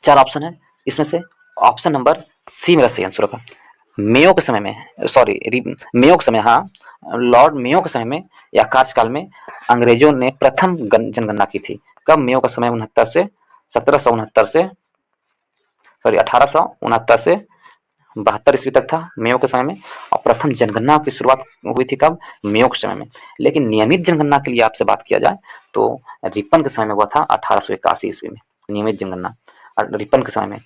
4 ऑप्शन है, इसमें से ऑप्शन नंबर सी मेरा सही आंसर होगा। मेयो के समय में, सॉरी मेयो के समय, हाँ, लॉर्ड मेयो के समय में या कार्यकाल में अंग्रेजों ने प्रथम जनगणना की थी। कब? मेयो का समय 69 से 1769 से, सॉरी 1869 से 72 ईस्वी तक था मेयो के समय में। और प्रथम जनगणना की शुरुआत हुई थी कब? मेयो के समय में। लेकिन नियमित जनगणना के लिए आपसे बात किया जाए तो रिपन के समय में हुआ था 1881 ईस्वी में नियमित जनगणना। रिपन के समय में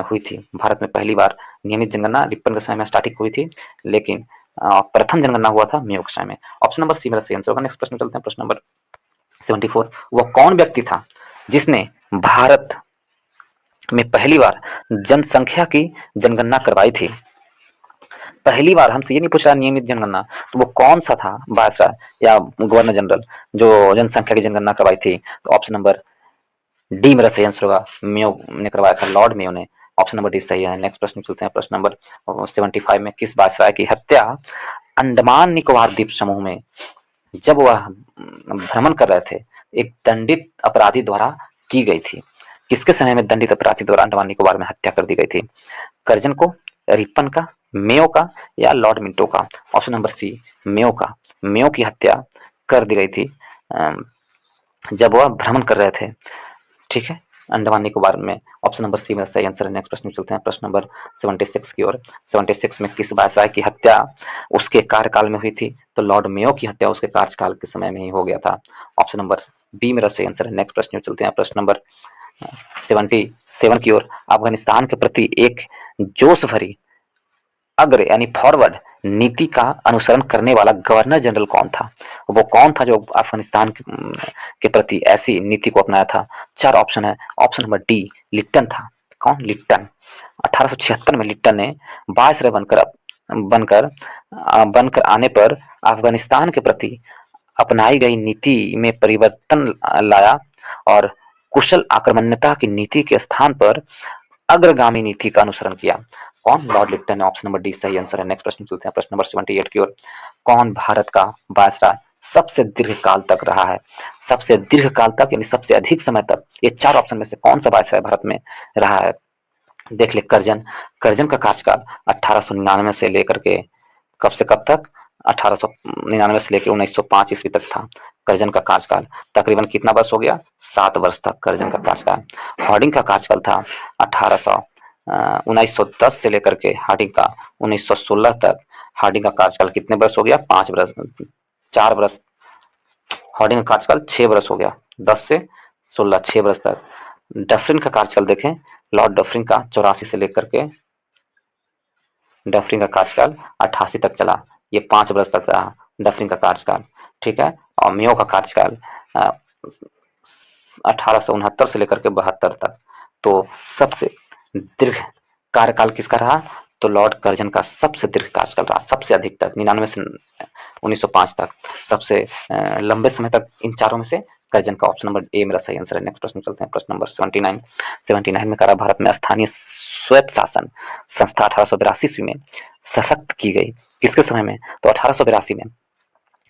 हुई थी। भारत में पहली बार नियमित जनगणना रिपन के समय में स्टार्टिंग हुई थी, लेकिन प्रथम जनगणना हुआ था मेयो के समय में। ऑप्शन नंबर सी मेरा सही आंसर होगा। नेक्स्ट प्रश्न चलते हैं, प्रश्न नंबर 74। वह कौन व्यक्ति था जिसने भारत में पहली बार जनसंख्या की जनगणना करवाई थी? पहली बार, हमसे ये नहीं पूछ रहा नियमित जनगणना, तो वो कौन सा था वायसराय या गवर्नर जनरल जो जनसंख्या की जनगणना करवाई थी? तो ऑप्शन नंबर डी मेरा सही आंसर होगा। मेयो ने करवाया था, लॉर्ड मेयो ने। ऑप्शन नंबर डी सही है। नेक्स्ट प्रश्न चलते हैं, प्रश्न नंबर 75 में किस वायसराय की हत्या अंडमान निकोबार द्वीप समूह में जब वह भ्रमण कर रहे थे एक दंडित अपराधी द्वारा की गई थी? किसके समय में दंडित अपराधी द्वारा अंडमान निकोबार में हत्या कर दी गई थी? कर्जन को, रिपन का, मेयो का या लॉर्ड मिंटो का? ऑप्शन नंबर सी मेयो का। मेयो की हत्या कर दी गई थी जब वह भ्रमण कर रहे थे, ठीक है, अंडमान निकोबार में। ऑप्शन नंबर सी मेरा सही आंसर है। नेक्स्ट प्रश्न चलते हैं, प्रश्न नंबर 76 की ओर। 76 में किस वायसराय की हत्या उसके कार्यकाल में हुई थी? तो लॉर्ड मेयो की हत्या उसके कार्यकाल के समय में ही हो गया था। ऑप्शन नंबर बी मेरा सही आंसर है। नेक्स्ट प्रश्न चलते हैं, प्रश्न नंबर 77 की ओर। अफगानिस्तान के प्रति एक जोश भरी अग्र यानी फॉरवर्ड नीति का अनुसरण करने वाला गवर्नर जनरल कौन था? वो कौन था जो अफगानिस्तान के प्रति ऐसी नीति को अपनाया था? 4 ऑप्शन है। ऑप्शन नंबर डी लिप्टन था। कौन? लिप्टन। 1876 में लिप्टन ने वायसराय बनकर बनकर आने पर अफगानिस्तान के प्रति अपनाई गई नीति में परिवर्तन लाया और कुशल आक्रमण्यता की नीति के स्थान पर अग्रगामी नीति का अनुसरण किया। कौन? Lord Lipton. Option number D सही आंसर है। नेक्स्ट प्रश्न चलते हैं, प्रश्न नंबर 78 की ओर। कौन भारत का वायसराय सबसे दीर्घ काल तक रहा है? सबसे दीर्घ काल तक यानी सबसे अधिक समय तक, ये 4 ऑप्शन में से कौन सा वायसराय भारत में रहा है? देख ले, कर्जन। कर्जन का कार्यकाल 1899 से लेकर के कब से कब तक? 1899 से लेकर 1905 ईस्वी तक था कर्जन का कार्यकाल। तकरीबन कितना वर्ष हो गया? 7 वर्ष तक कर्जन का कार्यकाल। हार्डिंग का कार्यकाल था 1910 से लेकर के हार्डिंग का 1916 तक। हार्डिंग का कार्यकाल कितने वर्ष हो गया? 5 वर्ष, 4 वर्ष। हार्डिंग का कार्यकाल 6 वर्ष हो गया, 10 से 16, 6 वर्ष तक। डफरिन का कार्यकाल देखें, लॉर्ड डफरिन का 84 से लेकर के डफरिन का कार्यकाल 88 तक चला, ये 5 वर्ष तक रहा डफरिन का कार्यकाल, ठीक है। और मेयो का कार्यकाल 1869 से लेकर के 72 तक। तो सबसे दीर्घ कार्यकाल किसका रहा? तो लॉर्ड कर्जन का सबसे दीर्घ कार्यकाल रहा, सबसे अधिक तक, 99 से 1905 तक, सबसे लंबे समय तक इन चारों में से कर्जन का। ऑप्शन नंबर ए मेरा सही आंसर है। नेक्स्ट प्रश्न चलते हैं, प्रश्न नंबर 79 में कहा भारत में स्थानीय स्वायत्त शासन संस्था 1882 ईस्वी में सशक्त की गई, किसके समय में? तो 1882 में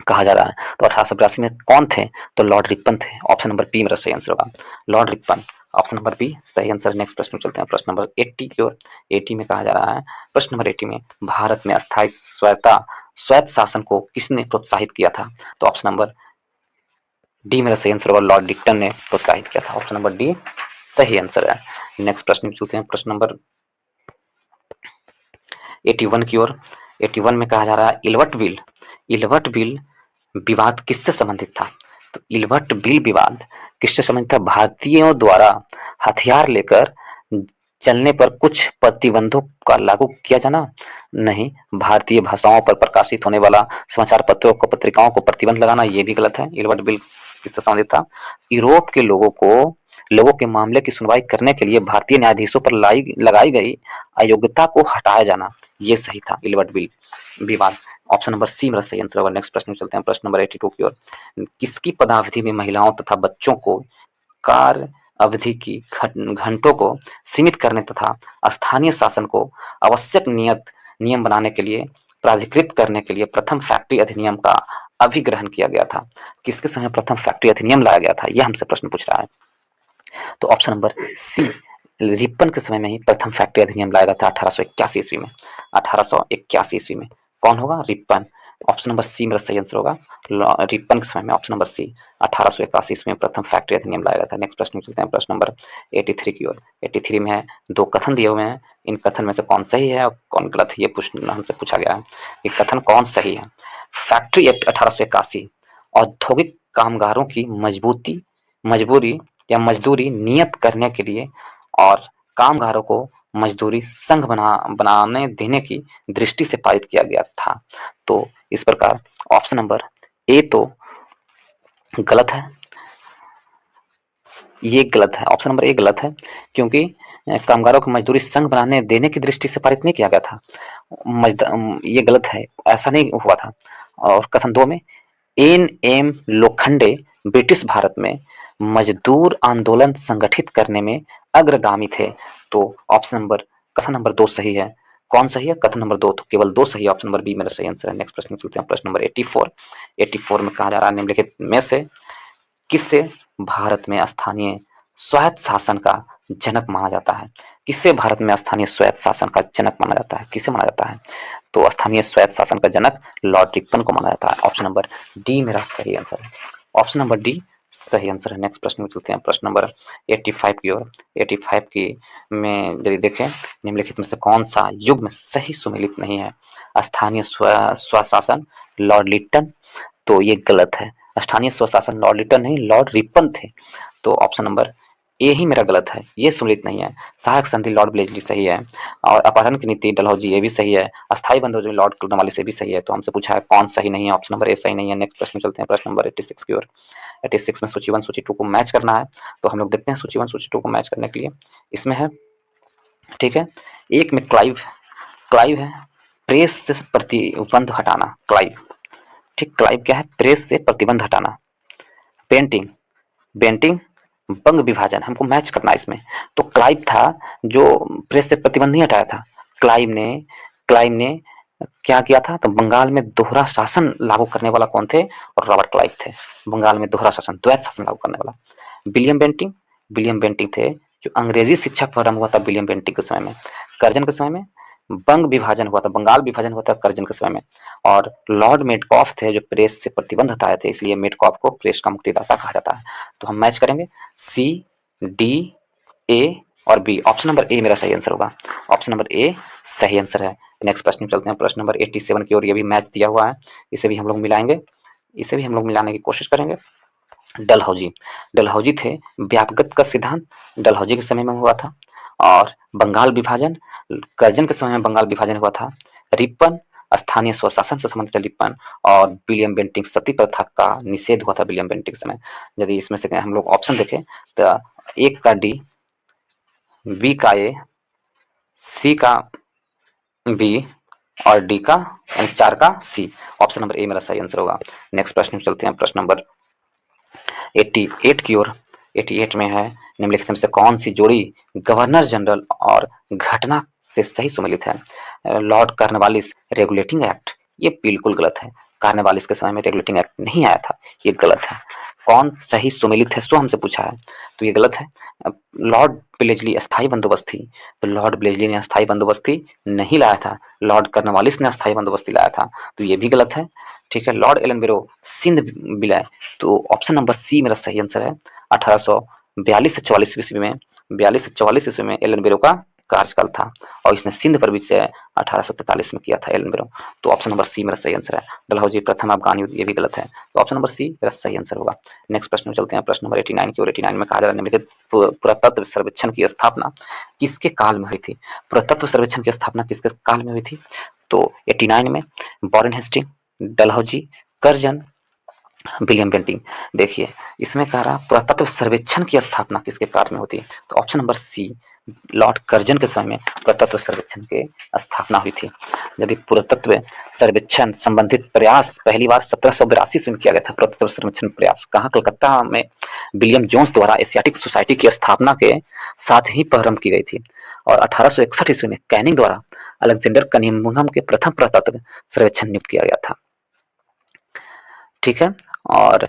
कहा जा रहा है। तो 1882 में कौन थे? तो लॉर्ड रिपन थे। ऑप्शन नंबर बी मेरा सही आंसर होगा, Lord Ripon. Option number B सही आंसर। नेक्स्ट प्रश्न चलते हैं, प्रश्न नंबर 80 की ओर। 80 में कहा जा रहा है, प्रश्न नंबर 80 में भारत में अस्थायी स्वायत्त शासन को किसने प्रोत्साहित किया था? तो ऑप्शन नंबर डी मेरा सही आंसर होगा, लॉर्ड लिप्टन ने प्रोत्साहित किया था। ऑप्शन नंबर डी सही आंसर है। नेक्स्ट प्रश्न चलते हैं, प्रश्न नंबर 81 की ओर। 81 में कहा जा रहा है इल्वर्ट बिल विवाद किससे संबंधित था? तो इल्वर्ट बिल विवाद किससे संबंधित था? भारतीयों द्वारा हथियार लेकर चलने पर कुछ प्रतिबंधों का लागू किया जाना, नहीं, भारतीय भाषाओं पर प्रकाशित होने वाला समाचार पत्रों को, पत्रिकाओं को प्रतिबंध लगाना, ये भी गलत है। इल्वर्ट बिल किससे संबंधित था? यूरोप के लोगों को लोगों के मामले की सुनवाई करने के लिए भारतीय न्यायाधीशों पर लगाई गई अयोग्यता को हटाया जाना, ये सही था। इलवट बिल विवाद। ऑप्शन नंबर सी मेरा सही आंसर होगा। नेक्स्ट प्रश्न में चलते हैं, प्रश्न नंबर 82 की ओर। किसकी पदावधि में महिलाओं तथा बच्चों को कार्य अवधि की घंटों को सीमित करने तथा स्थानीय शासन को आवश्यक नियम बनाने के लिए प्राधिकृत करने के लिए प्रथम फैक्ट्री अधिनियम का अभिग्रहण किया गया था? किसके समय प्रथम फैक्ट्री अधिनियम लाया गया था, यह हमसे प्रश्न पूछ रहा है। तो ऑप्शन नंबर सी, रिपन के समय में ही प्रथम फैक्ट्री अधिनियम लाया गया था 1881 ईस्वी में। 1881 ईस्वी में कौन होगा? रिपन। ऑप्शन नंबर सी मेरा सही आंसर होगा। रिपन के समय में ऑप्शन नंबर सी 1881 ईस्वी में प्रथम फैक्ट्री अधिनियम लाया गया था। नेक्स्ट प्रश्न में चलते हैं, प्रश्न नंबर 83 की ओर। 83 में है, दो कथन दिए हुए हैं, इन कथन में से कौन सही है और कौन गलत है, ये हमसे पूछा गया है कि कथन कौन सही है। फैक्ट्री एक्ट 1881 औद्योगिक कामगारों की मजबूरी या मजदूरी नियत करने के लिए और कामगारों को मजदूरी संघ बनाने देने की दृष्टि से पारित किया गया था। तो इस प्रकार ऑप्शन नंबर ए तो गलत है, ये गलत है, ऑप्शन नंबर ए गलत है, क्योंकि कामगारों को मजदूरी संघ बनाने देने की दृष्टि से पारित नहीं किया गया था। ये गलत है, ऐसा नहीं हुआ था। और कथन दो में N M Lokhande British Bharat में मजदूर आंदोलन संगठित करने में अग्रगामी थे। तो ऑप्शन नंबर कथन नंबर 2 सही है। कौन सही है? कथन नंबर 2, तो केवल 2 सही है। ऑप्शन नंबर बी मेरा सही आंसर है। नेक्स्ट प्रश्न में चलते हैं, प्रश्न नंबर 84। 84 में कहा जा रहा है, निम्नलिखित में से किससे भारत में स्थानीय स्वायत्त शासन का जनक माना जाता है? किससे भारत में स्थानीय स्वायत्त शासन का जनक माना जाता है? किसे माना जाता है? तो स्थानीय स्वायत्त शासन का जनक लॉर्ड रिपन को माना जाता है। ऑप्शन नंबर डी मेरा सही आंसर है। ऑप्शन नंबर डी सही आंसर है। नेक्स्ट प्रश्न में चलते हैं, प्रश्न नंबर 85 की ओर। 85 की में यदि देखें, निम्नलिखित में से कौन सा युग्म सही सुमेलित नहीं है? स्थानीय स्वशासन लॉर्ड लिटन, तो ये गलत है। स्थानीय स्वशासन लॉर्ड लिटन नहीं, लॉर्ड रिपन थे। तो ऑप्शन नंबर ए ही मेरा गलत है, ये सुमेलित नहीं है। सहायक संधि लॉर्ड ब्लेजली सही है, और अपहरण की नीति डलहौजी ये भी सही है। अस्थायी बंदोबस्त लॉर्ड कर्नवालिस से भी सही है। तो हमसे पूछा है कौन सही नहीं है, ऑप्शन नंबर ए सही नहीं है। नेक्स्ट प्रश्न में चलते हैं, प्रश्न नंबर 86 की ओर। 86 में सूची 1 सूची 2 को मैच करना है, तो हम लोग देखते हैं सूची 1 सूची 2 को मैच करने के लिए। इसमें है, ठीक है, एक में क्लाइव है, प्रेस से प्रतिबंध हटाना, क्लाइव। ठीक, क्लाइव क्या है? प्रेस से प्रतिबंध हटाना। बेंटिंग बंग विभाजन, हमको मैच करना है इसमें। तो क्लाइव था जो प्रेस से प्रतिबंध नहीं हटाया था। क्लाइव ने क्या किया था? तो बंगाल में दोहरा शासन लागू करने वाला कौन थे? और रॉबर्ट क्लाइव थे। बंगाल में दोहरा शासन, द्वैत शासन लागू करने वाला। विलियम बेंटिंग थे जो अंग्रेजी शिक्षा प्रारंभ हुआ था विलियम बेंटिंग के समय में। कर्जन के समय में बंग विभाजन हुआ था, बंगाल विभाजन हुआ था कर्जन के समय में। और लॉर्ड मेडकॉफ थे जो प्रेस से प्रतिबंध हटाए थे, इसलिए मेडकॉफ को प्रेस का मुक्तिदाता कहा जाता है। तो हम मैच करेंगे सी, डी, ए और बी। ऑप्शन नंबर ए मेरा सही आंसर होगा। ऑप्शन नंबर ए सही आंसर है। नेक्स्ट प्रश्न में चलते हैं, प्रश्न नंबर 87 की ओर। ये भी मैच दिया हुआ है, इसे भी हम लोग मिलाएंगे, इसे भी हम लोग मिलाने की कोशिश करेंगे। डलहौजी थे व्यापगत का सिद्धांत डलहौजी के समय में हुआ था। और बंगाल विभाजन कर्जन के समय में बंगाल विभाजन हुआ था। रिपन स्थानीय स्वशासन से संबंधित रिपन। और विलियम बेंटिंग सती प्रथा का निषेध हुआ था विलियम बेंटिंग के समय। यदि इसमें से हम लोग ऑप्शन देखें तो एक का डी, बी का ए, सी का बी और डी का यानी 4 का सी। ऑप्शन नंबर ए मेरा सही आंसर होगा। नेक्स्ट प्रश्न में चलते हैं, प्रश्न नंबर 88 की ओर। 88 में है, निम्नलिखित में से कौन सी जोड़ी गवर्नर जनरल और घटना से सही सुमेलित है? लॉर्ड कार्नवालिस रेगुलेटिंग एक्ट, ये बिल्कुल गलत है। कार्नवालिस के समय में रेगुलेटिंग एक्ट नहीं आया था, ये गलत है। कौन सही सुमेलित है सो हमसे पूछा है, तो ये गलत है। लॉर्ड ब्लेजली अस्थायी बंदोबस्त थी, तो लॉर्ड ब्लेजली ने अस्थायी बंदोबस्ती नहीं लाया था, लॉर्ड कर्नवालिस ने अस्थायी बंदोबस्ती लाया था, तो ये भी गलत है। ठीक है, लॉर्ड एलनबरो सिंध विलय, तो ऑप्शन नंबर सी मेरा सही आंसर है। 1842 से 44 ईस्वी में 42 से 44 ईस्वी में एलन बेरो का कार्यकाल था, और इसने सिंध पर विजय 1843 में किया था एलन बेरो। तो ऑप्शन नंबर सी मेरा सही आंसर है। डलहौजी प्रथम अफगान युद्ध, ये भी गलत है, तो ऑप्शन नंबर सी मेरा सही आंसर होगा। नेक्स्ट प्रश्न में चलते हैं, प्रश्न नंबर 89 की ओर। 89 में कहा जा रहा है, निम्नलिखित पुरातत्व सर्वेक्षण की स्थापना किसके काल में हुई थी? पुरातत्व सर्वेक्षण की स्थापना किसके काल में हुई थी? तो 89 में Warren Hastings, Dalhousie, Curzon William Bentinck. देखिए इसमें कह रहा पुरातत्व सर्वेक्षण की स्थापना किसके कार्य में होती है, तो option number C Lord Curzon के समय में पुरातत्व सर्वेक्षण की स्थापना हुई थी। यदि पुरातत्व सर्वेक्षण संबंधित प्रयास पहली बार 1782 ईस्वी में किया गया था। पुरातत्व सर्वेक्षण प्रयास कहाँ, कलकत्ता में विलियम जोन्स द्वारा एशियाटिक सोसाइटी की स्थापना के साथ ही प्रारंभ की गई थी और 1861 ईस्वी में कैनिंग द्वारा अलेक्जेंडर कनिंघम के प्रथम पुरातत्व सर्वेक्षण नियुक्त किया गया था। ठीक है। और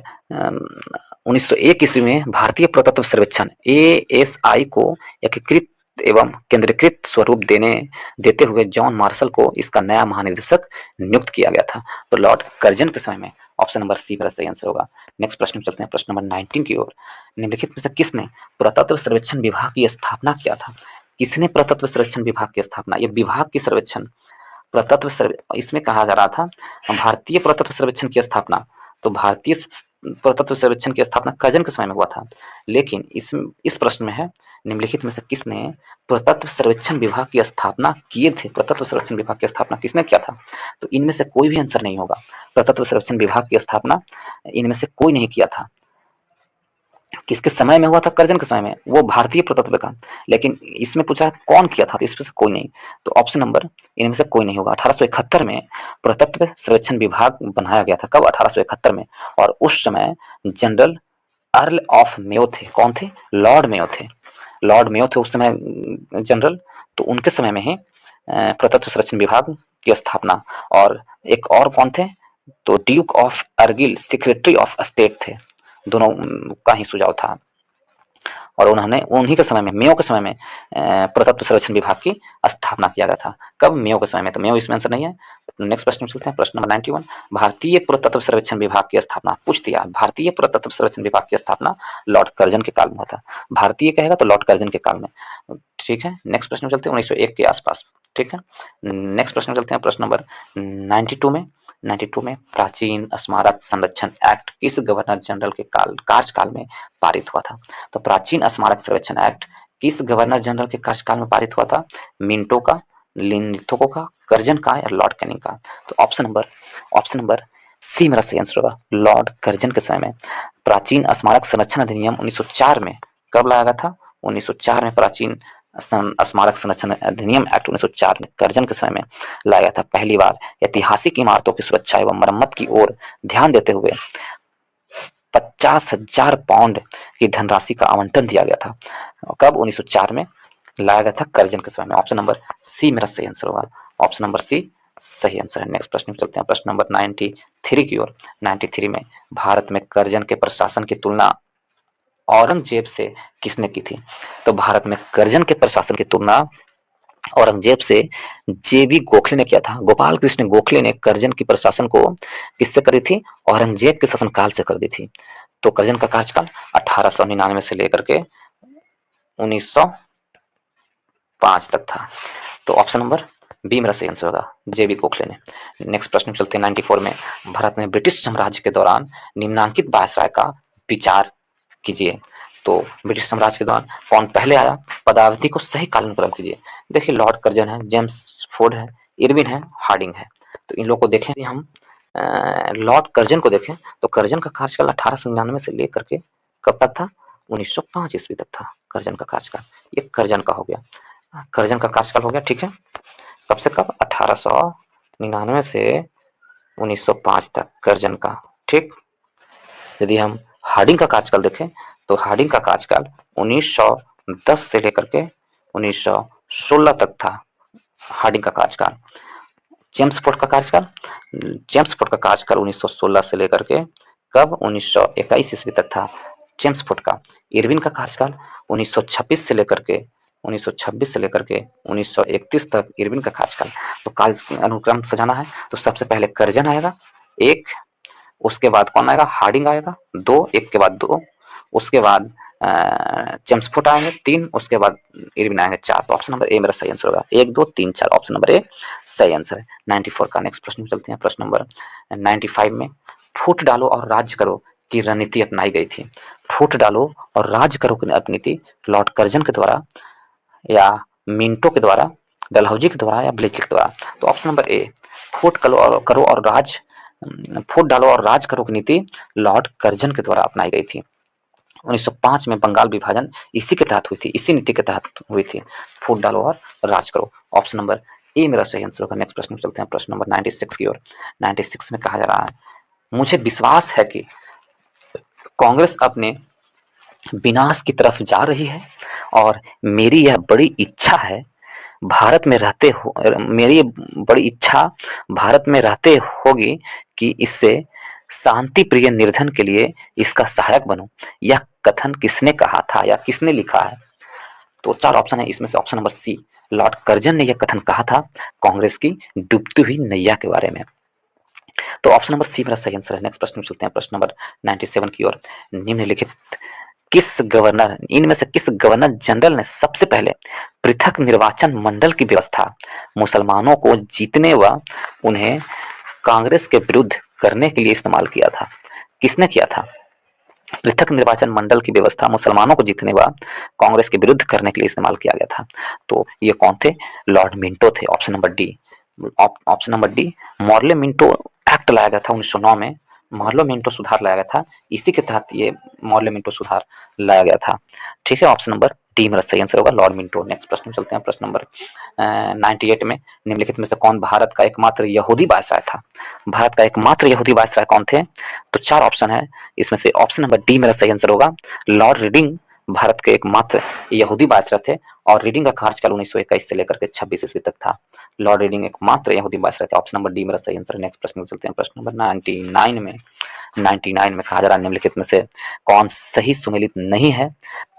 1901 ईस्वी में भारतीय पुरातत्व सर्वेक्षण ASI को एकीकृत एवं केंद्रीकृत स्वरूप देते हुए जॉन मार्शल को इसका नया महानिदेशक नियुक्त किया गया था। तो लॉर्ड कर्जन के समय में ऑप्शन नंबर सी मेरा सही आंसर होगा। नेक्स्ट प्रश्न में चलते हैं, प्रश्न नंबर 19 की ओर। निम्नलिखित में से किसने पुरातत्व सर्वेक्षण विभाग की स्थापना किया था? किसने पुरातत्व सर्वेक्षण विभाग की स्थापना, ये विभाग की सर्वेक्षण पुरातत्व सर्वे इसमें कहा जा रहा था भारतीय पुरातत्व सर्वेक्षण की स्थापना, तो भारतीय पुरातत्व सर्वेक्षण की स्थापना कर्जन के समय में हुआ था। लेकिन इस प्रश्न में है निम्नलिखित में से किसने पुरातत्व सर्वेक्षण विभाग की स्थापना किए थे? पुरातत्व सर्वेक्षण विभाग की स्थापना किसने किया था? तो इनमें से कोई भी आंसर नहीं होगा। पुरातत्व सर्वेक्षण विभाग की स्थापना इनमें से कोई नहीं किया था। किसके समय में हुआ था? कर्जन के समय में, वो भारतीय पुरातत्व का। लेकिन इसमें पूछा कौन किया था, तो इसमें से कोई नहीं। तो ऑप्शन नंबर इनमें से कोई नहीं होगा। 1871 में पुरातत्व सर्वेक्षण विभाग बनाया गया था। कब? 1871 में। और उस समय जनरल अर्ल ऑफ मेयो थे। कौन थे? लॉर्ड मेयो थे। लॉर्ड मेयो थे उस समय जनरल। तो उनके समय में ही पुरातत्व सर्वेक्षण विभाग की स्थापना। और एक और कौन थे? तो Duke of Argyll secretary of state थे। दोनों का ही सुझाव था और उन्होंने उन्हीं के समय में, मेयो के समय में पुरातत्व सर्वेक्षण विभाग की स्थापना किया गया था। कब? मेयो के समय में। तो मेयो इसमें आंसर नहीं है। नेक्स्ट प्रश्न में चलते हैं, प्रश्न नंबर 91। भारतीय पुरातत्व सर्वेक्षण विभाग की स्थापना पूछ दिया। भारतीय पुरातत्व सर्वेक्षण विभाग की स्थापना लॉर्ड कर्जन के काल में हुआ था। भारतीय कहेगा तो लॉर्ड कर्जन के काल में। ठीक है। नेक्स्ट प्रश्न में चलते हैं 1901 के आसपास। ठीक है। नेक्स्ट प्रश्न में चलते हैं, प्रश्न नंबर 92 में प्राचीन स्मारक संरक्षण एक्ट किस गवर्नर जनरल के कार्यकाल में पारित हुआ था? तो प्राचीन स्मारक संरक्षण एक्ट किस गवर्नर जनरल के कार्यकाल में पारित हुआ था? मिंटो का, लिथोको का, कर्जन का या लॉर्ड कैनिंग का? तो ऑप्शन नंबर सी मेरा सही आंसर होगा। लॉर्ड कर्जन के समय में प्राचीन स्मारक संरक्षण अधिनियम 1904 में कब लाया गया था? 1904 में प्राचीन स्मारक संरक्षण अधिनियम एक्ट 1904 में कर्जन के समय में लाया गया था। पहली बार ऐतिहासिक इमारतों की सुरक्षा एवं मरम्मत की ओर ध्यान देते हुए 50,000 पाउंड की धनराशि का आवंटन दिया गया था। कब? 1904 में लाया गया था कर्जन के समय में। ऑप्शन नंबर सी मेरा सही आंसर होगा। ऑप्शन नंबर सी सही आंसर है। नेक्स्ट प्रश्न में चलते हैं, प्रश्न नंबर 93 की ओर। 93 में भारत में कर्जन के प्रशासन की तुलना औरंगजेब से किसने की थी? तो भारत में कर्जन के प्रशासन की तुलना औरंगजेब से जेबी गोखले ने किया था। गोपाल कृष्ण गोखले ने कर्जन की प्रशासन को किससे करी थी? औरंगजेब के शासनकाल से कर दी थी। तो कर्जन का कार्यकाल 1899 से लेकर के 1905 तक था। तो ऑप्शन नंबर बी मेरा सही आंसर होगा, जेबी गोखले ने। नेक्स्ट प्रश्न में चलते हैं 94 में। भारत में ब्रिटिश साम्राज्य के दौरान निम्नांकित वायसराय का विचार कीजिए। तो ब्रिटिश साम्राज्य के दौरान कौन पहले आया? पदावधि को सही कालानुक्रम कीजिए। देखिए लॉर्ड कर्जन है, जेम्स फोर्ड है, इरविन है, हार्डिंग है। तो इन लोग को देखें हम, लॉर्ड कर्जन को देखें तो कर्जन का कार्यकाल 1899 से लेकर के कब तक था? 1905 ईस्वी तक था कर्जन का कार्यकाल। ये कर्जन का हो गया, कर्जन का कार्यकाल हो गया। ठीक है। कब से कब? 1899 से 1905 तक कर्जन का। ठीक। यदि हम हार्डिंग का कार्यकाल देखें तो हार्डिंग का कार्यकाल 1910 से लेकर के 1916 तक था हार्डिंग का कार्यकाल। जेम्स फोर्ड का कार्यकाल 1916 से लेकर के कब? 1921 ईस्वी तक था जेम्स फोर्ड का। इरविन का कार्यकाल 1926 से लेकर के 1931 तक इरविन का कार्यकाल। तो काल अनुक्रम सजाना है तो सबसे पहले कर्जन आएगा एक, उसके बाद कौन आएगा? हार्डिंग आएगा दो, एक के बाद दो, उसके बाद जेम्स फोर्ड आएंगे तीन, उसके बाद इरविन आएंगे चार। तो ऑप्शन नंबर ए मेरा सही आंसर होगा। 1 2 3 4 ऑप्शन नंबर ए सही आंसर है। 94 का। नेक्स्ट प्रश्न में चलते हैं, प्रश्न नंबर 95 में फूट डालो और राज्य करो की रणनीति अपनाई गई थी। फूट डालो और राज्य करो की रणनीति लॉर्ड कर्जन के द्वारा या मिंटो के द्वारा, डलहौजी के द्वारा या ब्लेचली के द्वारा? तो ऑप्शन नंबर ए फूट करो और राज फूट डालो और राज करो की नीति लॉर्ड कर्जन के द्वारा अपनाई गई थी। 1905 में बंगाल विभाजन इसी के तहत हुई थी, इसी नीति के तहत हुई थी, फूट डालो और राज करो। ऑप्शन नंबर ए मेरा सही आंसर होगा। नेक्स्ट प्रश्न में चलते हैं, प्रश्न नंबर 96 की ओर। 96 में कहा जा रहा है, मुझे विश्वास है कि कांग्रेस अपने विनाश की तरफ जा रही है और मेरी यह बड़ी इच्छा है भारत में रहते हो मेरी बड़ी इच्छा भारत में रहते होगी कि इससे शांति प्रिय निर्धन के लिए इसका सहायक बनूं। यह कथन किसने कहा था या किसने लिखा है? तो चार ऑप्शन है इसमें से। Option number C, Lord Curzon ने यह कथन कहा था कांग्रेस की डूबती हुई नैया के बारे में। तो ऑप्शन नंबर सी मेरा सही आंसर है। नेक्स्ट प्रश्न में चलते हैं, प्रश्न नंबर 97 की ओर। निम्नलिखित इनमें से किस गवर्नर जनरल ने सबसे पहले पृथक निर्वाचन मंडल की व्यवस्था मुसलमानों को जीतने व उन्हें कांग्रेस के विरुद्ध करने के लिए इस्तेमाल किया था? किसने किया था? पृथक निर्वाचन मंडल की व्यवस्था मुसलमानों को जीतने व कांग्रेस के विरुद्ध करने के लिए इस्तेमाल किया गया था। तो ये कौन थे? लॉर्ड मिंटो थे। Option number D. Option number D, Morley Minto act लाया गया था 1909 में, मॉर्ले मिंटो सुधार लाया गया था, इसी के तहत ये मॉर्ले मिंटो सुधार लाया गया था। ठीक है, ऑप्शन नंबर डी मेरा सही आंसर होगा, लॉर्ड मिंटो। नेक्स्ट प्रश्न में चलते हैं, प्रश्न नंबर 98 में, निम्नलिखित में से कौन भारत का एकमात्र यहूदी वायसराय था? भारत का एकमात्र यहूदी वायसराय कौन थे? तो चार ऑप्शन है इसमें से। ऑप्शन नंबर डी मेरा सही आंसर होगा, लॉर्ड रीडिंग भारत के एकमात्र यहूदी वायसराय थे और रीडिंग का कार्यकाल 1921 से लेकर के 26 ईस्वी तक था। लॉर्ड रीडिंग एकमात्र यहूदी वायसराय थे। ऑप्शन नंबर डी मेरा सही आंसर है। नेक्स्ट प्रश्न में चलते हैं, प्रश्न नंबर 99 में कहा जा रहा है, निम्नलिखित में से कौन सही सुमेलित नहीं है?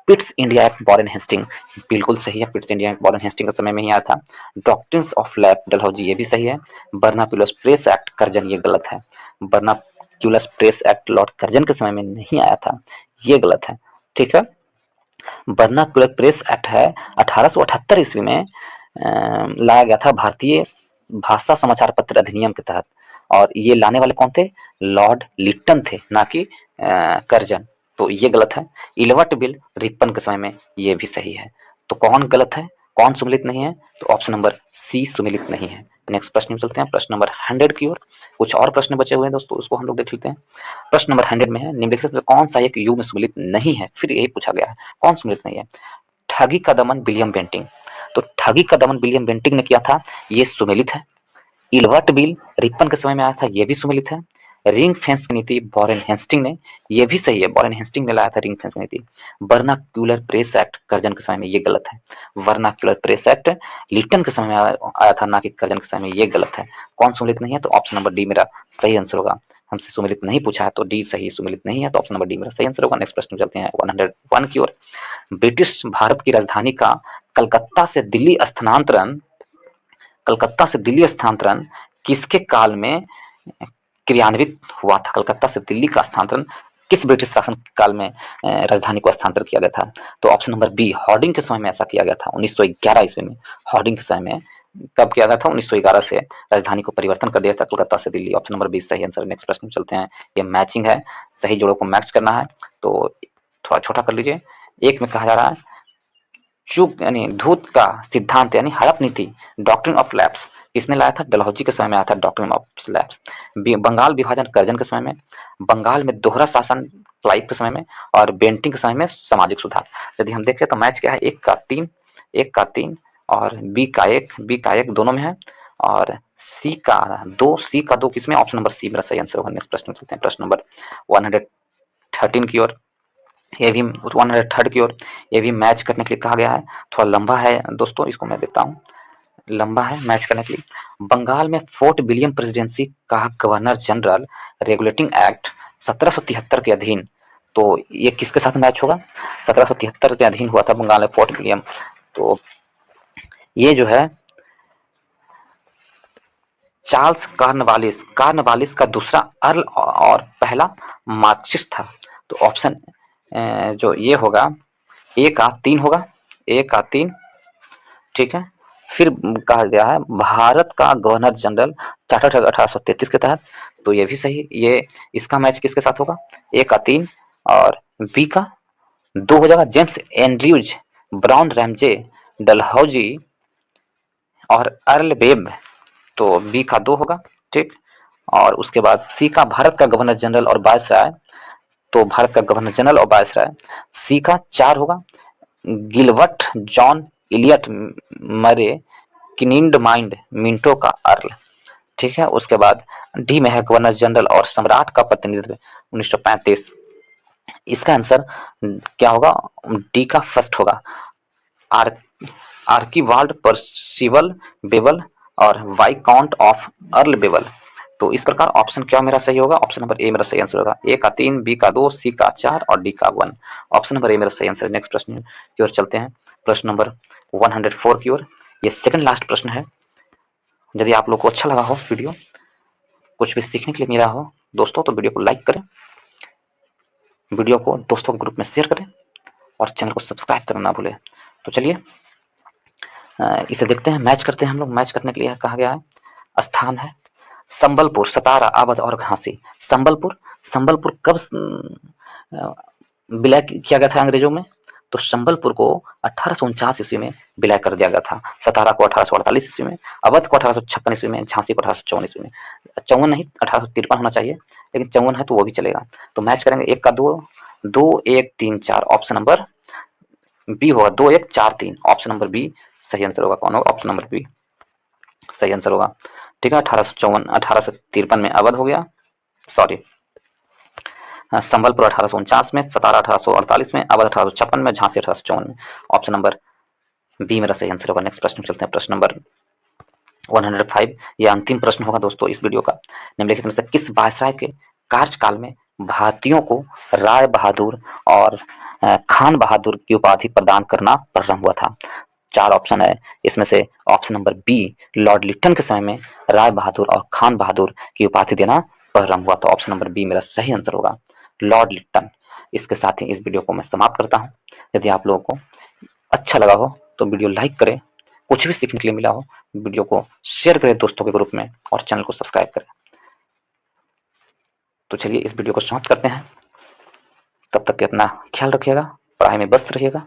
Pitt's India Act Warren Hastings बिल्कुल सही है, Pitt's India Act Warren Hastings के समय में ही आया था। डॉक्ट्रिन्स ऑफ लैप डलहौजी ये भी सही है। बर्नाक्यूलस प्रेस एक्ट कर्जन ये गलत है। बर्नाक्यूलस प्रेस एक्ट लॉर्ड कर्जन के समय में नहीं आया था, ये गलत है। ठीक है, बर्नाक्यूलर प्रेस एक्ट है 1878 ईस्वी में लाया गया था भारतीय भाषा समाचार पत्र अधिनियम के तहत, और ये लाने वाले कौन थे? लॉर्ड लिट्टन थे, ना कि कर्जन। तो ये गलत है। इलवर्ट बिल रिपन के समय में ये भी सही है। तो कौन गलत है, कौन सुमिलित नहीं है? तो ऑप्शन नंबर सी सुमिलित नहीं है। नेक्स्ट प्रश्न में चलते हैं, प्रश्न नंबर 100 की ओर। कुछ और प्रश्न बचे हुए हैं दोस्तों, उसको हम लोग देख लेते हैं। प्रश्न नंबर 100 में है, निम्नलिखित में कौन सा एक युग में सुमिलित नहीं है? फिर यही पूछा गया है, कौन सुमिलित नहीं है? ठगी का दमन विलियम बेंटिंग। तो ठगी का दमन विलियम बेंटिंग ने किया था, ये सुमिलित है। इलवर्ट बिल रिपन के समय में आया था, ये भी सुमिलित है। रिंग फेंस की नीति वॉरेन हेस्टिंग ने, ये भी सही है, वॉरेन हेस्टिंग ने लाया था रिंग फेंस की नीति। वर्नाक्यूलर प्रेस एक्ट कर्जन के समय में, ये गलत है। वर्नाक्यूलर प्रेस एक्ट लिटन के समय में आया था, ना कि कर्जन के समय में, ये गलत है। कौन सुमिलित नहीं है? तो ऑप्शन नंबर डी मेरा सही आंसर होगा। हमसे सुमिलित नहीं पूछा है तो डी सही, सुमिलित नहीं है तो ऑप्शन नंबर डी मेरा सही आंसर होगा। नेक्स्ट प्रश्न चलते हैं 101 की ओर। ब्रिटिश भारत की राजधानी का कलकत्ता से दिल्ली स्थानांतरण किसके काल में क्रियान्वित हुआ था? कलकत्ता से दिल्ली का स्थानांतरण किस ब्रिटिश शासन काल में राजधानी को स्थानांतरित किया गया था? तो ऑप्शन नंबर बी, हॉर्डिंग के समय में ऐसा किया गया था 1911 ईस्वी में। हॉर्डिंग के समय में कब किया गया था? 1911 से राजधानी को परिवर्तन कर दिया था कलकत्ता से दिल्ली। ऑप्शन नंबर 20 सही आंसर। नेक्स्ट प्रश्न चलते हैं, ये मैचिंग है, सही जोड़ों को मैच करना है, तो थोड़ा छोटा कर लीजिए। एक में कहा जा रहा है, चुग यानी धूत का सिद्धांत यानी हड़प नीति डॉक्ट्रिन ऑफ लैप्स किसने लाया था? डलहौजी के समय में आया था डॉक्ट्रिन ऑफ लैप्स। बंगाल विभाजन कर्जन के समय में, बंगाल में दोहरा शासन क्लाइव के समय में, और बेंटिंग के समय में सामाजिक सुधार। यदि हम देखें तो मैच क्या है, एक का तीन और बी का एक दोनों में है, और सी का दो किसमें? ऑप्शन नंबर सी मेरा सही आंसर होगा। नेक्स्ट प्रश्न चलते हैं, प्रश्न नंबर 113 की ओर। ये भी 103 की ओर, ये भी मैच करने के लिए कहा गया है। थोड़ा लंबा है दोस्तों, इसको मैं देता हूँ, लंबा है मैच करने के लिए। बंगाल में फोर्ट विलियम प्रेसिडेंसी का गवर्नर जनरल रेगुलेटिंग एक्ट 1773 के अधीन, तो ये किसके साथ मैच होगा? 1773 के अधीन हुआ था बंगाल में फोर्ट विलियम। तो ये जो है चार्ल्स कार्नवालिस का दूसरा अर्ल और पहला मार्क्सिस्ट था। तो ऑप्शन जो ये होगा, ए का 3 होगा, ए का 3। ठीक है, फिर कहा गया है भारत का गवर्नर जनरल चार्टर 1833 के तहत, तो ये भी सही। ये इसका मैच किसके साथ होगा? ए का 3 और बी का 2 हो जाएगा, James Andrews, brown Ramsay, Dalhousie और अर्ल बेब, तो बी का 2 होगा। ठीक, और उसके बाद सी का भारत का गवर्नर जनरल और वायसराय, तो भारत का गवर्नर जनरल और वायसराय। सी का 4 होगा गिलबर्ट जॉन इलियट मरे किनिंड माइंड मिंटो का अर्ल, ठीक है। उसके बाद डी में है गवर्नर जनरल और सम्राट का प्रतिनिधित्व 1935। इसका आंसर क्या होगा, डी का फर्स्ट होगा आर आर्कीवाल्ड पर्सिवल बेबल और वाइकाउंट ऑफ अर्ल बेबल। तो इस प्रकार ऑप्शन क्या मेरा सही होगा, ऑप्शन नंबर ए मेरा सही आंसर होगा। ए का 3, बी का 2, सी का 4 और डी का 1। ऑप्शन नंबर ए मेरा सही आंसर है। नेक्स्ट प्रश्न की ओर चलते हैं, प्रश्न नंबर 104 की ओर। ये सेकंड लास्ट प्रश्न है। यदि आप लोग को अच्छा लगा हो वीडियो, कुछ भी सीखने के लिए मिला हो दोस्तों, तो वीडियो को लाइक करें, वीडियो को दोस्तों के ग्रुप में शेयर करें और चैनल को सब्सक्राइब करना ना भूलें। तो चलिए इसे देखते हैं, मैच करते हैं हम लोग। मैच करने के लिए कहा गया है, स्थान है संबलपुर, सतारा, अवध और झांसी। संबलपुर कब विलय किया गया था अंग्रेजों में, तो संबलपुर को 1849 ईस्वी में विलय कर दिया गया था। सतारा को 1848 ईस्वी में, अवध को 1856 ईस्वी में, झांसी को 1854 ईस्वी में। 54 नहीं 1853 होना चाहिए, लेकिन 54 है तो वो भी चलेगा। तो मैच करेंगे 1 का 2, 2 1 3 4, ऑप्शन नंबर बी होगा 2 1 4 3, ऑप्शन नंबर बी सही आंसर होगा। कौन होगा, ऑप्शन नंबर बी सही आंसर होगा। ठीक है, 1853 में अवध हो गया, सॉरी संबलपुर 1849 में, सतारा 1848 में, अवध 1856 में, झांसी 1854 में। ऑप्शन नंबर बी मेरा सही आंसर होगा। नेक्स्ट प्रश्न चलते हैं, प्रश्न नंबर 105। यह अंतिम प्रश्न होगा दोस्तों इस वीडियो का। निम्नलिखित में से किस वायसराय के कार्यकाल में भारतीयों को राय बहादुर और खान बहादुर की उपाधि प्रदान करना प्रारंभ हुआ था। 4 ऑप्शन है, इसमें से option number B Lord Lytton के समय में राय बहादुर और खान बहादुर की उपाधि देना प्रारंभ हुआ। तो ऑप्शन नंबर बी मेरा सही आंसर होगा, लॉर्ड लिटन। इसके साथ ही इस वीडियो को मैं समाप्त करता हूँ। यदि आप लोगों को अच्छा लगा हो तो वीडियो लाइक करें, कुछ भी सीखने के लिए मिला हो वीडियो को शेयर करें दोस्तों के ग्रुप में और चैनल को सब्सक्राइब करें। तो चलिए इस वीडियो को समाप्त करते हैं। तब तक के अपना ख्याल रखिएगा, पढ़ाई में व्यस्त रहिएगा।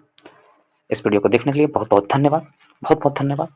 इस वीडियो को देखने के लिए बहुत बहुत धन्यवाद, बहुत बहुत धन्यवाद।